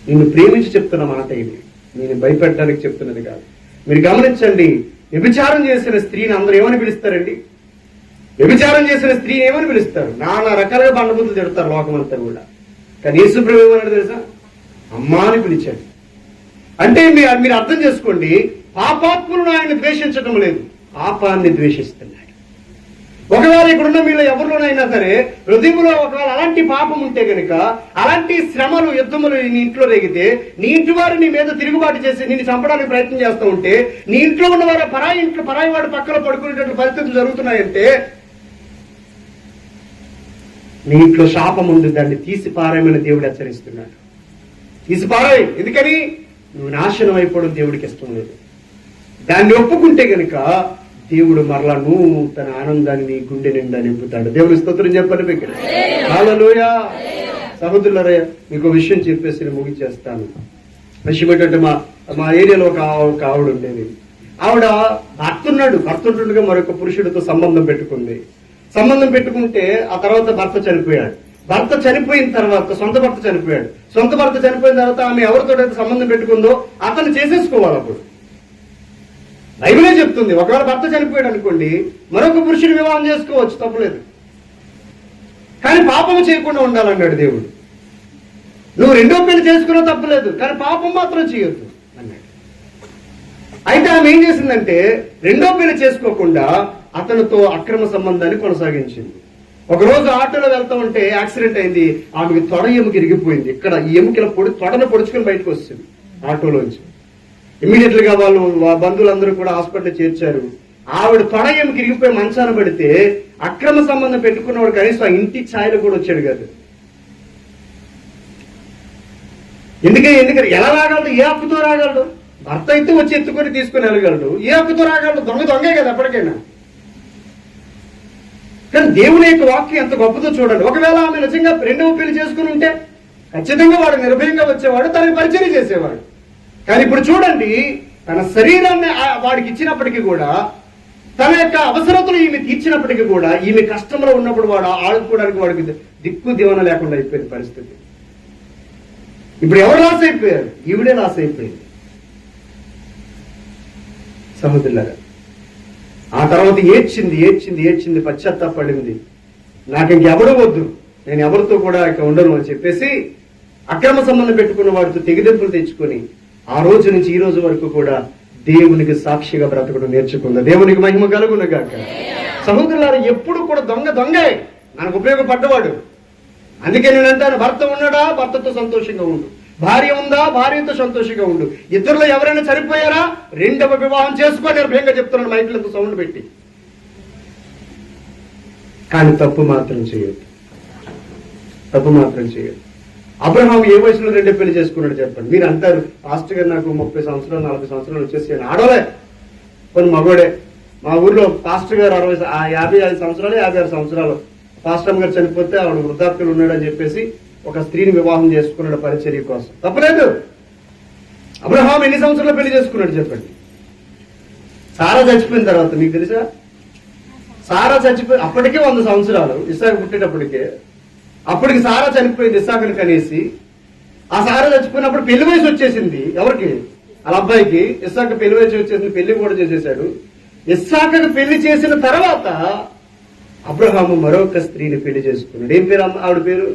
నిన్ను ప్రేమించి చెప్తున్న మాట ఇది, నేను భయపెట్టడానికి చెప్తున్నది కాదు. మీరు గమనించండి, వ్యభిచారం చేసిన స్త్రీని అందరూ ఏమని పిలుస్తారండి? వ్యభిచారం చేసిన స్త్రీని ఏమని పిలుస్తారు? నానా రకాలుగా బండబూతులు తిడతారు లోకమంతా కూడా. కానీ యేసు ప్రభువు ఏమన్నాడు తెలుసా? అమ్మా అని పిలిచాడు. అంటే మీరు అర్థం చేసుకోండి, పాపాత్ములను ఆయన ద్వేషించడం లేదు, పాపాన్ని ద్వేషిస్తున్నాడు. ఒకవేళ ఇక్కడున్న మీలో ఎవరిలోనైనా సరే హృదయంలో ఒకవేళ అలాంటి పాపం ఉంటే గనుక, అలాంటి శ్రమలు, యుద్ధములు నీ ఇంట్లో రేగితే, నీ ఇంటి వారు నీ మీద తిరుగుబాటు చేసి నిన్ను చంపడానికి ప్రయత్నం చేస్తూ ఉంటే, నీ ఇంట్లో ఉన్నవారు పరాయి వాడు పక్కన పడుకునేటట్లు పరిస్థితులు జరుగుతున్నాయంటే నీ ఇంట్లో శాపం ఉంది, దాన్ని తీసి పారాయమని దేవుడు హెచ్చరిస్తున్నాడు. తీసి పారాయి. ఎందుకని? నువ్వు నాశనం అయిపోవడం దేవుడికి ఇష్టం లేదు. దాన్ని ఒప్పుకుంటే గనుక దేవుడు మరలా తన ఆనందాన్ని నీ గుండె నిండా నింపుతాడు. దేవుని స్తోత్రం చెప్పండి మీకు. హల్లెలూయా. సహోదరులారా, మీకు విషయం చెప్పేసి నేను ముగించేస్తాను. విషయం ఏంటంటే మా ఏరియాలో ఒక ఆవిడ ఉండేది. ఆవిడ భర్త ఉంటుండగా మరొక పురుషుడితో సంబంధం పెట్టుకుంది. సంబంధం పెట్టుకుంటే ఆ తర్వాత భర్త చనిపోయాడు. భర్త చనిపోయిన తర్వాత సొంత భర్త చనిపోయాడు. సొంత భర్త చనిపోయిన తర్వాత ఆమె ఎవరితో సంబంధం పెట్టుకుందో అతను చేసేసుకోవాలి. అప్పుడు బైబిలే చెప్తుంది, ఒకవేళ భర్త చనిపోయాడు అనుకోండి, మరొక పురుషుని వివాహం చేసుకోవచ్చు, తప్పులేదు. కానీ పాపము చేయకుండా ఉండాలన్నాడు దేవుడు. నువ్వు రెండో పెళ్లి చేసుకున్నా తప్పులేదు, కానీ పాపం మాత్రం చేయొద్దు అన్నాడు. అయితే ఆమె ఏం చేసిందంటే రెండో పెళ్లి చేసుకోకుండా అతనితో అక్రమ సంబంధాన్ని కొనసాగించింది. ఒకరోజు ఆటోలో వెళ్తా ఉంటే యాక్సిడెంట్ అయింది. ఆమెకి తొడ ఎముక ఇరిగిపోయింది. ఇక్కడ ఈ ఎముకల తొడను పొడుచుకొని బయటకు వచ్చింది ఆటోలోంచి. ఇమ్మీడియట్ గా వాళ్ళు బంధువులందరూ కూడా హాస్పిటల్ చేర్చారు. ఆవిడ తొడ ఎముక ఇరిగిపోయి మంచాన పడితే అక్రమ సంబంధం పెట్టుకున్నవాడు కనీసం ఆ ఇంటి ఛాయలు కూడా వచ్చాడు కాదు. ఎందుకంటే ఎలా రాగలడు? ఏ హక్కుతో రాగలడు? భర్త అయితే వచ్చి ఎత్తుకొని తీసుకుని వెళ్ళగలడు. ఏ హక్కుతో రాగలడు? దొంగే కదా ఎప్పటికైనా. కానీ దేవుని యొక్క వాక్యం ఎంత గొప్పతో చూడండి. ఒకవేళ ఆమె నిజంగా రెండవ పెళ్లి చేసుకుని ఉంటే ఖచ్చితంగా వాడు నిర్భయంగా వచ్చేవాడు, తనని పరిచయం చేసేవాడు. కానీ ఇప్పుడు చూడండి, తన శరీరాన్ని వాడికి ఇచ్చినప్పటికీ కూడా, తన యొక్క అవసరతలు ఈమె తీర్చినప్పటికీ కూడా, ఈమె కష్టంలో ఉన్నప్పుడు వాడు ఆడుకోవడానికి వాడికి దిక్కు దివన లేకుండా అయిపోయింది పరిస్థితి. ఇప్పుడు ఎవరు లాస్ అయిపోయారు? ఈవిడే లాస్ అయిపోయింది. సహోదరులారా, ఆ తర్వాత ఏడ్చింది, పశ్చాత్తాపడింది. నాకు ఇంకెవడూ వద్దు, నేను ఎవరితో కూడా ఇక ఉండను అని చెప్పేసి అక్రమ సంబంధం పెట్టుకున్న వాడితో తెగిదెంపులు తెచ్చుకొని ఆ రోజు నుంచి ఈ రోజు వరకు కూడా దేవునికి సాక్షిగా బ్రతకడం నేర్చుకుంది. దేవునికి మహిమ కలుగునుగాక. సహోదరులారా, ఎప్పుడు కూడా దొంగే మనకు ఉపయోగపడ్డవాడు. అందుకే నేను అంటాను, భర్త ఉన్నాడా, భర్తతో సంతోషంగా ఉండు. భార్య ఉందా, భార్యతో సంతోషంగా ఉండు. ఇద్దరులో ఎవరైనా చనిపోయారా, రెండవ వివాహం చేసుకో. నిర్భయంగా చెప్తున్నాను మైకులతో సౌండ్ పెట్టి. కానీ తప్పు మాత్రం చేయొద్దు. అబ్రహాం ఏ వయసులో రెండో పెళ్లి చేసుకున్నాడు చెప్పండి. మీరు అంటారు, పాస్టర్ గారు నాకు 30 సంవత్సరాలు 40 సంవత్సరాలు వచ్చేసి ఆడోలే కొన్ని మగోడే. మా ఊర్లో పాస్టర్ గారు 55 సంవత్సరాలు 56 సంవత్సరాలు పాస్టర్ గారు చనిపోతే ఆవిడ వృద్ధాప్యులు ఉన్నాడని చెప్పేసి ఒక స్త్రీని వివాహం చేసుకున్నాడు పరిచర్య కోసం. తప్పలేదు. అబ్రహాం ఎన్ని సంవత్సరాలు పెళ్లి చేసుకున్నాడు చెప్పండి. సారా చచ్చిపోయిన తర్వాత, మీకు తెలుసా, సారా చచ్చిపోయి అప్పటికే 100 సంవత్సరాలు ఇస్సాకు పుట్టేటప్పటికే. అప్పటికి సారా చనిపోయింది ఇస్సాకుని కనేసి. ఆ సారా చచ్చిపోయినప్పుడు పెళ్లి వయసు వచ్చేసింది ఎవరికి? వాళ్ళ అబ్బాయికి. ఇస్సాకు పెళ్లి వయసు వచ్చేసింది, పెళ్లి కూడా చేసేశాడు. ఇస్సాకుని పెళ్లి చేసిన తర్వాత అబ్రహాము మరొక స్త్రీని పెళ్లి చేసుకున్నాడు. ఏం పేరు ఆవిడ పేరు?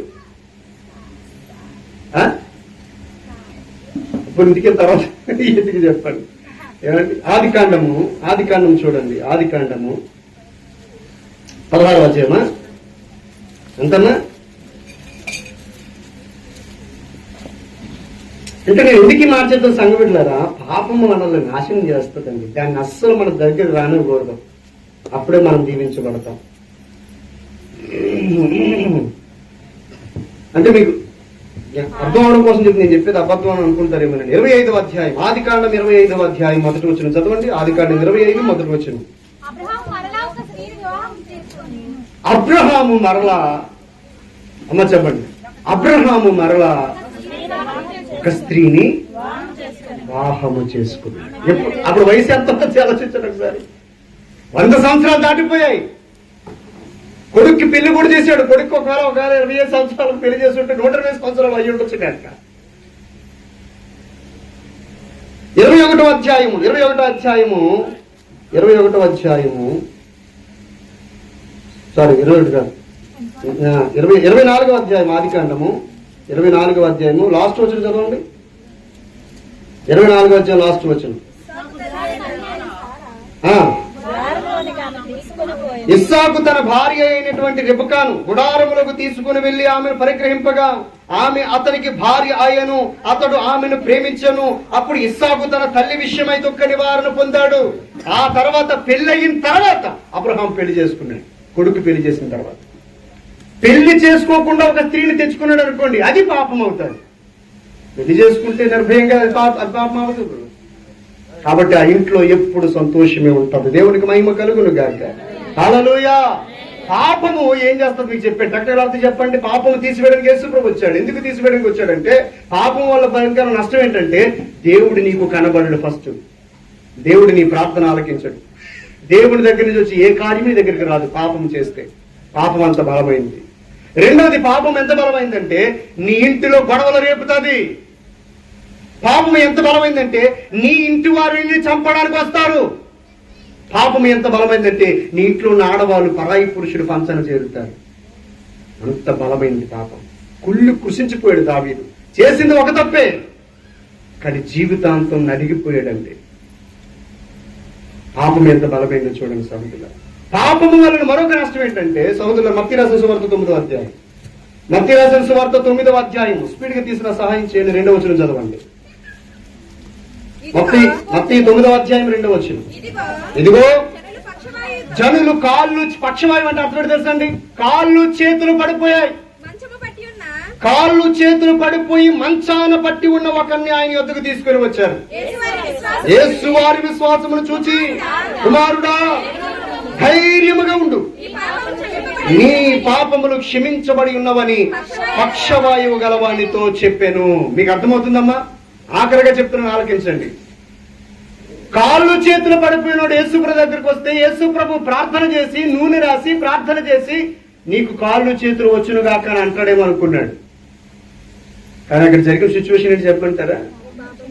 ఇప్పుడు ఇంటికి తర్వాత ఎందుకు చెప్పండి. ఏమండి, ఆదికాండము చూడండి. ఆదికాండము 16వ అధ్యాయమా ఎంతన్నా? అంటే నేను ఎందుకు మార్చేద్దాం సంగబిడ్డలారా, పాపము మనల్ని నాశనం చేస్తుందండి. దాన్ని అస్సలు మన దగ్గర రానివ్వకూడదు. అప్పుడే మనం దీవించబడతాం. అంటే మీకు అర్థం అవడం కోసం చెప్పి నేను చెప్పేది అబద్ధం అని అనుకుంటారేమోనండి. 25వ అధ్యాయం, ఆదికాండం 25వ అధ్యాయం మొదటి వచనం చదవండి. ఆదికాండం 25 మొదటి వచనం. అబ్రహాము మరలా, అమ్మ చెప్పండి, అబ్రహాము మరలా ఒక స్త్రీని వివాహము చేసుకున్నాడు. అప్పుడు వయసు ఎంత ఆలోచించండి ఒకసారి. 100 సంవత్సరాలు దాటిపోయాయి. కొడుక్కి పెళ్లి కూడా చేశాడు. కొడుకు ఒకవేళ 25 సంవత్సరాలకు పెళ్లి చేసి ఉంటే 120 సంవత్సరాలు అయ్యి ఉండొచ్చు కనుక. 21వ అధ్యాయము 24వ అధ్యాయం ఆదికాండము 24వ అధ్యాయము లాస్ట్ వచనం చదవండి. 24వ అధ్యాయం లాస్ట్ వచనం. ఇస్సాకు తన భార్య అయినటువంటి రెబెకాను గుడారములకు తీసుకుని వెళ్లి ఆమెను పరిగ్రహింపగా ఆమె అతనికి భార్య ఆయను, అతడు ఆమెను ప్రేమించను. అప్పుడు ఇస్సాకు తన తల్లి విషయమై దుఃఖ నివారణ పొందాడు. ఆ తర్వాత పెళ్ళయిన తర్వాత అబ్రహాం పెళ్లి చేసుకున్నాడు. కొడుకు పెళ్లి చేసిన తర్వాత. పెళ్లి చేసుకోకుండా ఒక స్త్రీని తెచ్చుకున్నాడు అనుకోండి, అది పాపం అవుతుంది. పెళ్లి చేసుకుంటే నిర్భయంగా అది పాపం అవుతుంది. కాబట్టి ఆ ఇంట్లో ఎప్పుడు సంతోషమే ఉంటుంది. దేవునికి మహిమ కలుగును గాక. హల్లెలూయా. పాపము ఏం చేస్తుంది మీకు చెప్పండి, డాక్టర్ అర్థం చెప్పండి. పాపము తీసివేయడానికి యేసు ప్రభు వచ్చాడు. ఎందుకు తీసివేయడానికి వచ్చాడంటే, పాపం వల్ల భయంకర నష్టం ఏంటంటే, దేవుడు నీకు కనబడడు. ఫస్ట్ దేవుడు నీ ప్రార్థన ఆలకించడు. దేవుడి దగ్గర నుంచి వచ్చి ఏ కార్యం నీ దగ్గరికి రాదు పాపం చేస్తే. పాపం అంత బలమైంది. రెండవది, పాపం ఎంత బలమైందంటే నీ ఇంటిలో గొడవలు రేపుతుంది. పాపం ఎంత బలమైందంటే నీ ఇంటి వారిని చంపడానికి వస్తారు. పాపం ఎంత బలమైందంటే నీ ఇంట్లో ఉన్న ఆడవాళ్ళు పరాయి పురుషుడు పంచన చేరుతారు. అంత బలమైంది పాపం. కుళ్ళు కృషించిపోయాడు దావీదు. చేసింది ఒక తప్పే, కానీ జీవితాంతం నలిగిపోయాడండి. పాపం ఎంత బలమైందో చూడండి సహోదరుల. పాపము వలన మరొక నష్టం ఏంటంటే సహోదరుల, మత్తయి రాసిన సువార్త 9వ అధ్యాయం. మత్తయి రాసిన సువార్త 9వ అధ్యాయం స్పీడ్ గా తీసిన సహాయం చేయండి. 2వ వచనం చదవండి. మత్తయి 9వ అధ్యాయం 2వ వచనం. ఇదిగో జనులు కాళ్ళు, పక్షవాయువు అంటే అర్థం తెలుసా అండి? కాళ్ళు చేతులు పడిపోయాయి. కాళ్ళు చేతులు పడిపోయి మంచాన పట్టి ఉన్న ఒకరిని ఆయన యొద్దకు తీసుకుని వచ్చారు. యేసు వారి విశ్వాసమును చూచి, కుమారుడా ధైర్యముగా ఉండు, నీ పాపములు క్షమించబడి ఉన్నవని పక్షవాయువు గలవానితో చెప్పాను. మీకు అర్థమవుతుందమ్మా? ఆఖరిగా చెప్తున్నాను, ఆలకించండి. కాళ్ళు చేతులు పడిపోయినోడు యేసుప్రభు దగ్గరికి వస్తే యేసుప్రభు ప్రార్థన చేసి, నూనె రాసి ప్రార్థన చేసి, నీకు కాళ్ళు చేతులు వచ్చును గాక అని అంటాడేమో అనుకున్నాడు. కానీ అక్కడ జరిగిన సిచ్యువేషన్ ఏంటి చెప్పంటారా?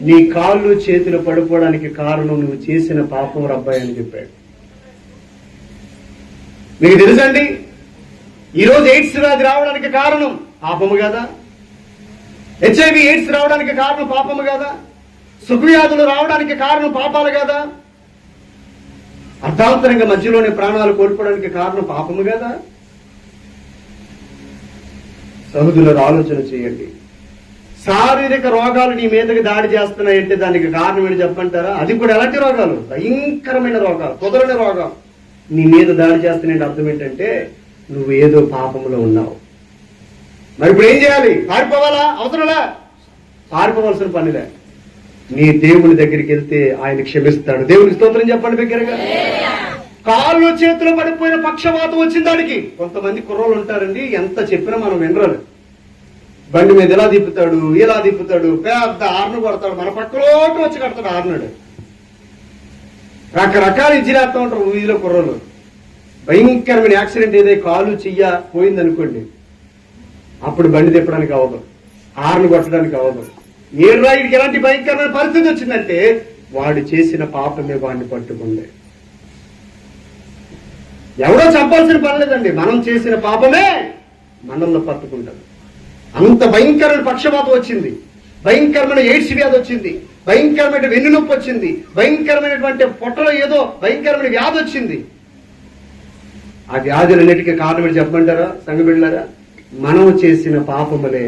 నీ కాళ్ళు చేతులు పడిపోవడానికి కారణం నువ్వు చేసిన పాపం రబ్బాయి అని చెప్పాడు. మీకు తెలుసండి, ఈరోజు ఎయిడ్స్ వ్యాధి రావడానికి కారణం పాపము కదా? HIV ఎయిడ్స్ రావడానికి కారణం పాపము కదా? సుఖవ్యాధులు రావడానికి కారణం పాపాలు కదా? అర్ధాంతరంగా మధ్యలోనే ప్రాణాలు కోల్పోవడానికి కారణం పాపము కదా? సహోదరులు ఆలోచన చేయండి. శారీరక రోగాలు నీ మీదకి దాడి చేస్తున్నాయంటే దానికి కారణం ఏంటి చెప్పంటారా? అది కూడా ఎలాంటి రోగాలు? భయంకరమైన రోగాలు, కుదరని రోగాలు నీ మీద దాడి చేస్తున్నాయంటే అర్థం ఏంటంటే నువ్వు ఏదో పాపంలో ఉన్నావు. మరి ఇప్పుడు ఏం చేయాలి? పారిపోవాలా? అవసరంలా? పారిపోవాల్సిన పనిలే. నీ దేవుని దగ్గరికి వెళ్తే ఆయన క్షమిస్తాడు. దేవునికి స్తోత్రం చెప్పండి బిగ్గరగా. కాళ్ళు చేతులు పడిపోయిన పక్షవాతం వచ్చింది దానికి. కొంతమంది కుర్రోళ్ళు ఉంటారండి, ఎంత చెప్పినా మనం వినరాలు. బండి మీద ఎలా తిప్పుతాడు, ఎలా తిప్పుతాడు, పెద్ద ఆర్ను కొడతాడు, మన పక్కలోకి వచ్చి కడతాడు ఆర్నాడు. రకరకాల ఇచ్చిరేస్తా ఉంటారు వీధిలో కుర్రోళ్ళు. భయంకరమైన యాక్సిడెంట్ ఏదో కాలు చెయ్య పోయిందనుకోండి, అప్పుడు బండి తిప్పడానికి అవ్వదు, ఆర్ను కొట్టడానికి అవ్వదు. ఏ రాయికి ఎలాంటి భయంకరమైన పరిస్థితి వచ్చిందంటే వాడు చేసిన పాపమే వాడిని పట్టుకుంది. ఎవడో చంపాల్సిన పని లేదండి, మనం చేసిన పాపమే మనల్ని పట్టుకుంటాం. అంత భయంకరమైన పక్షపాతం వచ్చింది, భయంకరమైన ఎయిడ్స్ వ్యాధి వచ్చింది, భయంకరమైన వెన్నునొప్పి వచ్చింది, భయంకరమైనటువంటి పొట్టలో ఏదో భయంకరమైన వ్యాధి వచ్చింది. ఆ వ్యాధులన్నిటికీ కారణం చెప్పమంటారా సంఘ బిడ్డలారా? మనం చేసిన పాపములే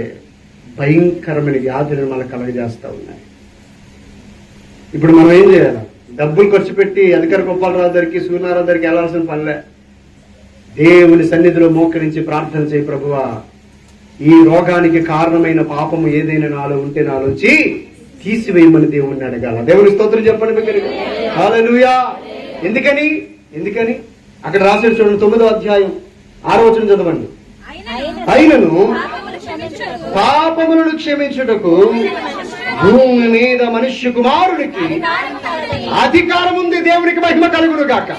భయంకరమైన వ్యాధులను మనకు కలగజేస్తా ఉన్నాయి. ఇప్పుడు మనం ఏం చేయాలి? డబ్బులు ఖర్చు పెట్టి అధికార గోపాలరావు దగ్గరికి, సూర్యనారాయణ దగ్గరికి వెళ్లాల్సిన పనిలే. దేవుని సన్నిధిలో మోకరించి ప్రార్థన చేయి, ప్రభువా ఈ రోగానికి కారణమైన పాపము ఏదైనా నాలో ఉంటే నాలోంచి తీసివేయమని దేవుణ్ణి అడగాల. దేవుని స్తోత్రం చెప్పండి బిగ్గరగా. హల్లెలూయా. ఎందుకని అక్కడ రాశాడు చూడండి, 9వ అధ్యాయం 6వ వచనం చదవండి. అయినను పాపములను క్షమించుటకు భూమి మీద మనుష్య కుమారునికి అధికారం ఉంది. దేవునికి మహిమ కలుగును గాక.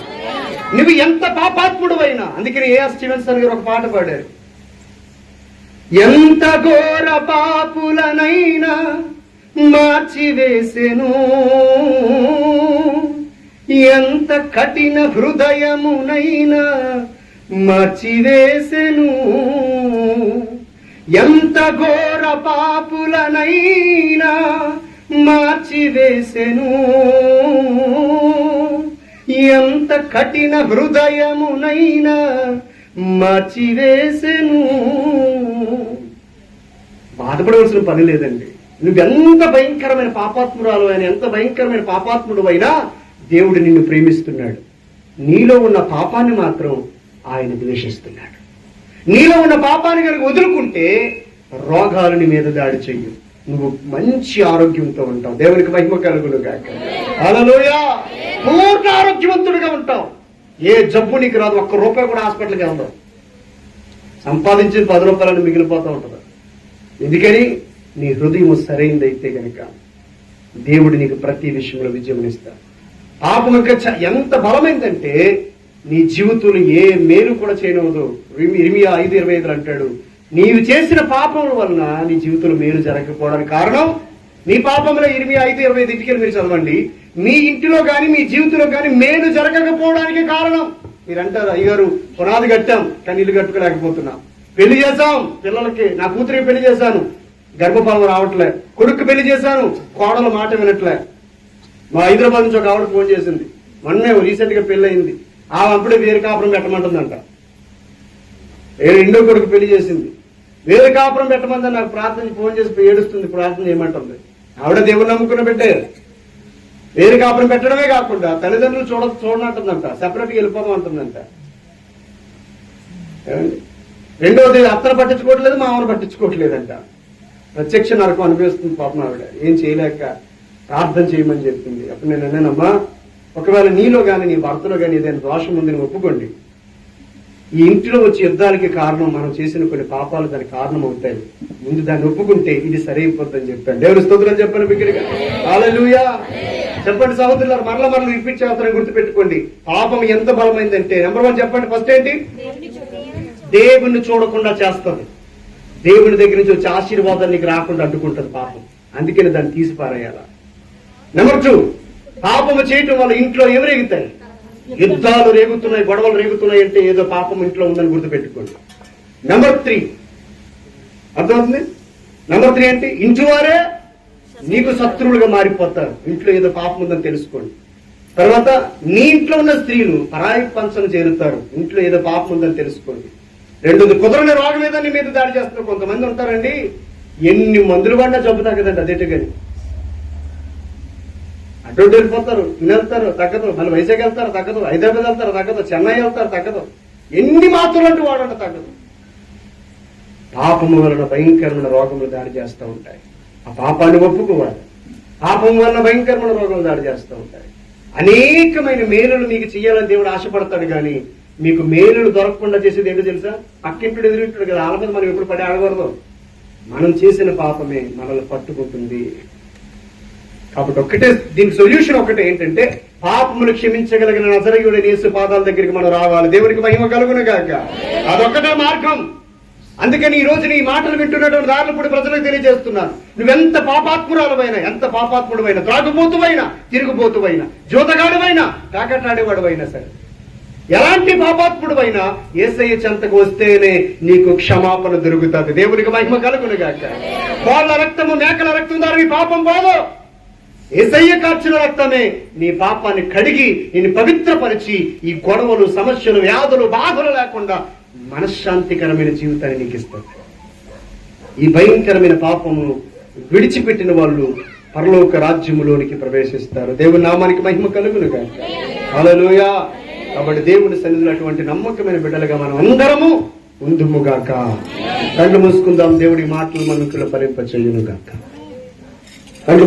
నువ్వు ఎంత పాపాత్ముడు అయినా, అందుకని A.R. స్టీవెన్సన్ గారు ఒక పాట పాడారు. ఎంత ఘోర పాపులనైనా మార్చివేసెను, ఎంత కఠిన హృదయమునైనా మార్చివేసెను, ఎంత ఘోర పాపులనైనా మార్చివేసెను, ఎంత కఠిన హృదయమునైనా మార్చివేసెను. బాధపడవలసిన పని లేదండి. నువ్వెంత భయంకరమైన పాపాత్మురాలు అయినా, ఎంత భయంకరమైన పాపాత్ముడు అయినా దేవుడు నిన్ను ప్రేమిస్తున్నాడు. నీలో ఉన్న పాపాన్ని మాత్రం ఆయన ద్వేషిస్తున్నాడు. నీలో ఉన్న పాపాన్ని కనుక వదులుకుంటే రోగాలు నీ మీద దాడి చెయ్యు, నువ్వు మంచి ఆరోగ్యంతో ఉంటావు. దేవునికి మహిమ కలుగును గాక. హల్లెలూయా. పూర్ణ ఆరోగ్యవంతుడిగా ఉంటావు. ఏ జబ్బు నీకు రాదు. ఒక్క రూపాయి కూడా హాస్పిటల్కి వెళ్దాం. సంపాదించిన 10 రూపాయలను మిగిలిపోతూ ఉంటుంది. ఎందుకని నీ హృదయం సరైనదైతే కనుక దేవుడు నీకు ప్రతి విషయంలో విజయం ఇస్తాడు. పాపం ఇంకా ఎంత బలమైందంటే నీ జీవితంలో ఏ మేలు కూడా చేయనవదు. ఇర్మియా 5:25 అంటాడు, నీవు చేసిన పాపముల వలన నీ జీవితంలో మేలు జరగకపోవడానికి కారణం నీ పాపంలో. ఇర్మియా 5:25 ఇంటికి మీరు చదవండి. మీ ఇంటిలో కానీ మీ జీవితంలో కానీ మేలు జరగకపోవడానికి కారణం. మీరు అంటారు, అయ్యారు పునాది కట్టాం కానీ ఇల్లు కట్టుకోలేకపోతున్నాం. పెళ్లి చేశాం పిల్లలకి, నా కూతురికి పెళ్లి చేశాను గర్భఫలం రావట్లే. కొడుకు పెళ్లి చేశాను కోడలు మాట వినట్లే. మా హైదరాబాద్ నుంచి ఒక ఆవిడ ఫోన్ చేసింది, మొన్నే రీసెంట్ గా పెళ్లి అయింది. అప్పుడే వేరు కాపురం పెట్టమంటుందంట. రెండో కొడుకు పెళ్లి చేసింది, వేరు కాపురం పెట్టమందని నాకు ప్రార్థన ఫోన్ చేసి ఏడుస్తుంది. ప్రార్థన చేయమంటుంది. ఆవిడ దేవుడు నమ్ముకున్న పెట్టే వేరు కాపురం పెట్టడమే కాకుండా తల్లిదండ్రులు చూడనంటుందంట. సెపరేట్గా వెళ్ళిపోదాం అంటుందంట. రెండోది అత్తను పట్టించుకోవట్లేదు, మామను పట్టించుకోవట్లేదంట. ప్రత్యక్ష నరకం అనిపిస్తుంది పాపం. ఆవిడ ఏం చేయలేక ప్రార్థన చేయమని చెప్పింది. అప్పుడు నేను అన్నానమ్మా, ఒకవేళ నీలో కానీ నీ భర్తలో కానీ ఏదైనా దోషం ఉందని ఒప్పుకోండి. ఈ ఇంటిలో వచ్చే యుద్ధాలకి కారణం మనం చేసిన కొన్ని పాపాలు దానికి కారణం అవుతాయి. ముందు దాన్ని ఒప్పుకుంటే ఇది సరైపోద్దని చెప్పాను. దేవుని స్తోత్రం చెప్పండి బిగ్గరగా. హల్లెలూయా చెప్పండి సహోదరులారా. మరల రిపీట్ చేస్తారని గుర్తుపెట్టుకోండి. పాపం ఎంత బలమైందంటే నెంబర్ 1 చెప్పండి. ఫస్ట్ ఏంటి? దేవుణ్ణి చూడకుండా చేస్తుంది. దేవుని దగ్గర నుంచి వచ్చే ఆశీర్వాదాలు నీకు రాకుండా అడ్డుకుంటుంది పాపం. అందుకని దాన్ని తీసి పారేయాల. నెంబర్ 2, పాపము చేయటం వల్ల ఇంట్లో ఏమి రేగుతాయి? యుద్ధాలు రేగుతున్నాయి, గొడవలు రేగుతున్నాయి అంటే ఏదో పాపం ఇంట్లో ఉందని గుర్తుపెట్టుకోండి. నెంబర్ 3 అర్థమవుతుంది. నెంబర్ 3 ఏంటి? ఇంటి వారే నీకు శత్రువులుగా మారిపోతారు. ఇంట్లో ఏదో పాపం ఉందని తెలుసుకోండి. తర్వాత నీ ఇంట్లో ఉన్న స్త్రీలు పరాయి పంచను చేరుతారు. ఇంట్లో ఏదో పాపం ఉందని తెలుసుకోండి. రెండోది, కుదరని రోగం మీద నీ మీద దాడి చేస్తారు. కొంతమంది ఉంటారండి, ఎన్ని మందులు పడినా జబ్బు తగ్గదండి. అదేంటి కానీ అటు వెళ్ళిపోతారు, వెళ్తారు తగ్గదు, మళ్ళీ వైజాగ్ వెళ్తారు తగ్గదు, హైదరాబాద్ వెళ్తారు తగ్గదు, చెన్నై వెళ్తారు తగ్గదు, ఎన్ని మాత్రలు అంటూ వాడంటే తగ్గదు. పాపము వలన భయంకరమైన రోగములు దాడి చేస్తూ ఉంటాయి. ఆ పాపాన్ని ఒప్పుకోవాలి. పాపం వలన భయంకరమైన రోగములు దాడి చేస్తూ ఉంటాయి. అనేకమైన మేలులు మీకు చేయాలని దేవుడు ఆశపడతాడు. కానీ మీకు మేలులు దొరకకుండా చేసేది ఏంటో తెలుసా? పక్కింటుడు ఎదురింటుడు కదా, వాళ్ళ మీద మనం ఎప్పుడు పడి ఆడకూడదు. మనం చేసిన పాపమే మనల్ని పట్టుకుంటుంది. కాబట్టి ఒక్కటే దీనికి సొల్యూషన్ ఒకటే ఏంటంటే, పాపములు క్షమించగలిగిన నజరేయుడైన యేసు పాదాల దగ్గరికి మనం రావాలి. దేవునికి మహిమ కలుగును గాక. అదొక్కటే మార్గం. అందుకని ఈ రోజు నీ మాటలు వింటున్నటువంటి దారులపూడి ప్రజలకు తెలియజేస్తున్నాను. నువ్వెంత పాపాత్మురాలవైనా, ఎంత పాపాత్ముడవైనా, త్రాగుబోతువైనా, తిరుగుబోతువైనా, జోతగాడువైనా, కాకటాడేవాడువైనా సరే, ఎలాంటి పాపాత్ముడువైనా యేసయ్య చెంతకు వస్తేనే నీకు క్షమాపణ దొరుకుతుంది. దేవునికి మహిమ కలుగును గాక. కోళ్ల రక్తము మేకల రక్తం ద్వారా నీ పాపం పోదు. యేసయ్య కార్చిన రక్తమే నీ పాపాన్ని కడిగి నిన్ను పవిత్రపరిచి ఈ గొడవలు, సమస్యలు, వ్యాధులు, బాధలు లేకుండా మనశ్శాంతికరమైన జీవితాన్ని నీకు ఇస్తుంది. ఈ భయంకరమైన పాపము విడిచిపెట్టిన వాళ్ళు పరలోక రాజ్యములోనికి ప్రవేశిస్తారు. దేవుని నామానికి మహిమ కలుగును గాక. హల్లెలూయా. కాబట్టి దేవుని సన్నిధిలో అటువంటి నమ్మకమైన బిడ్డలుగా మనం అందరము ఉందుముగాక. కళ్ళు మూసుకుందాం. దేవుడి మాటలు మనకులో ఫలింప చేయును గాక. కళ్ళు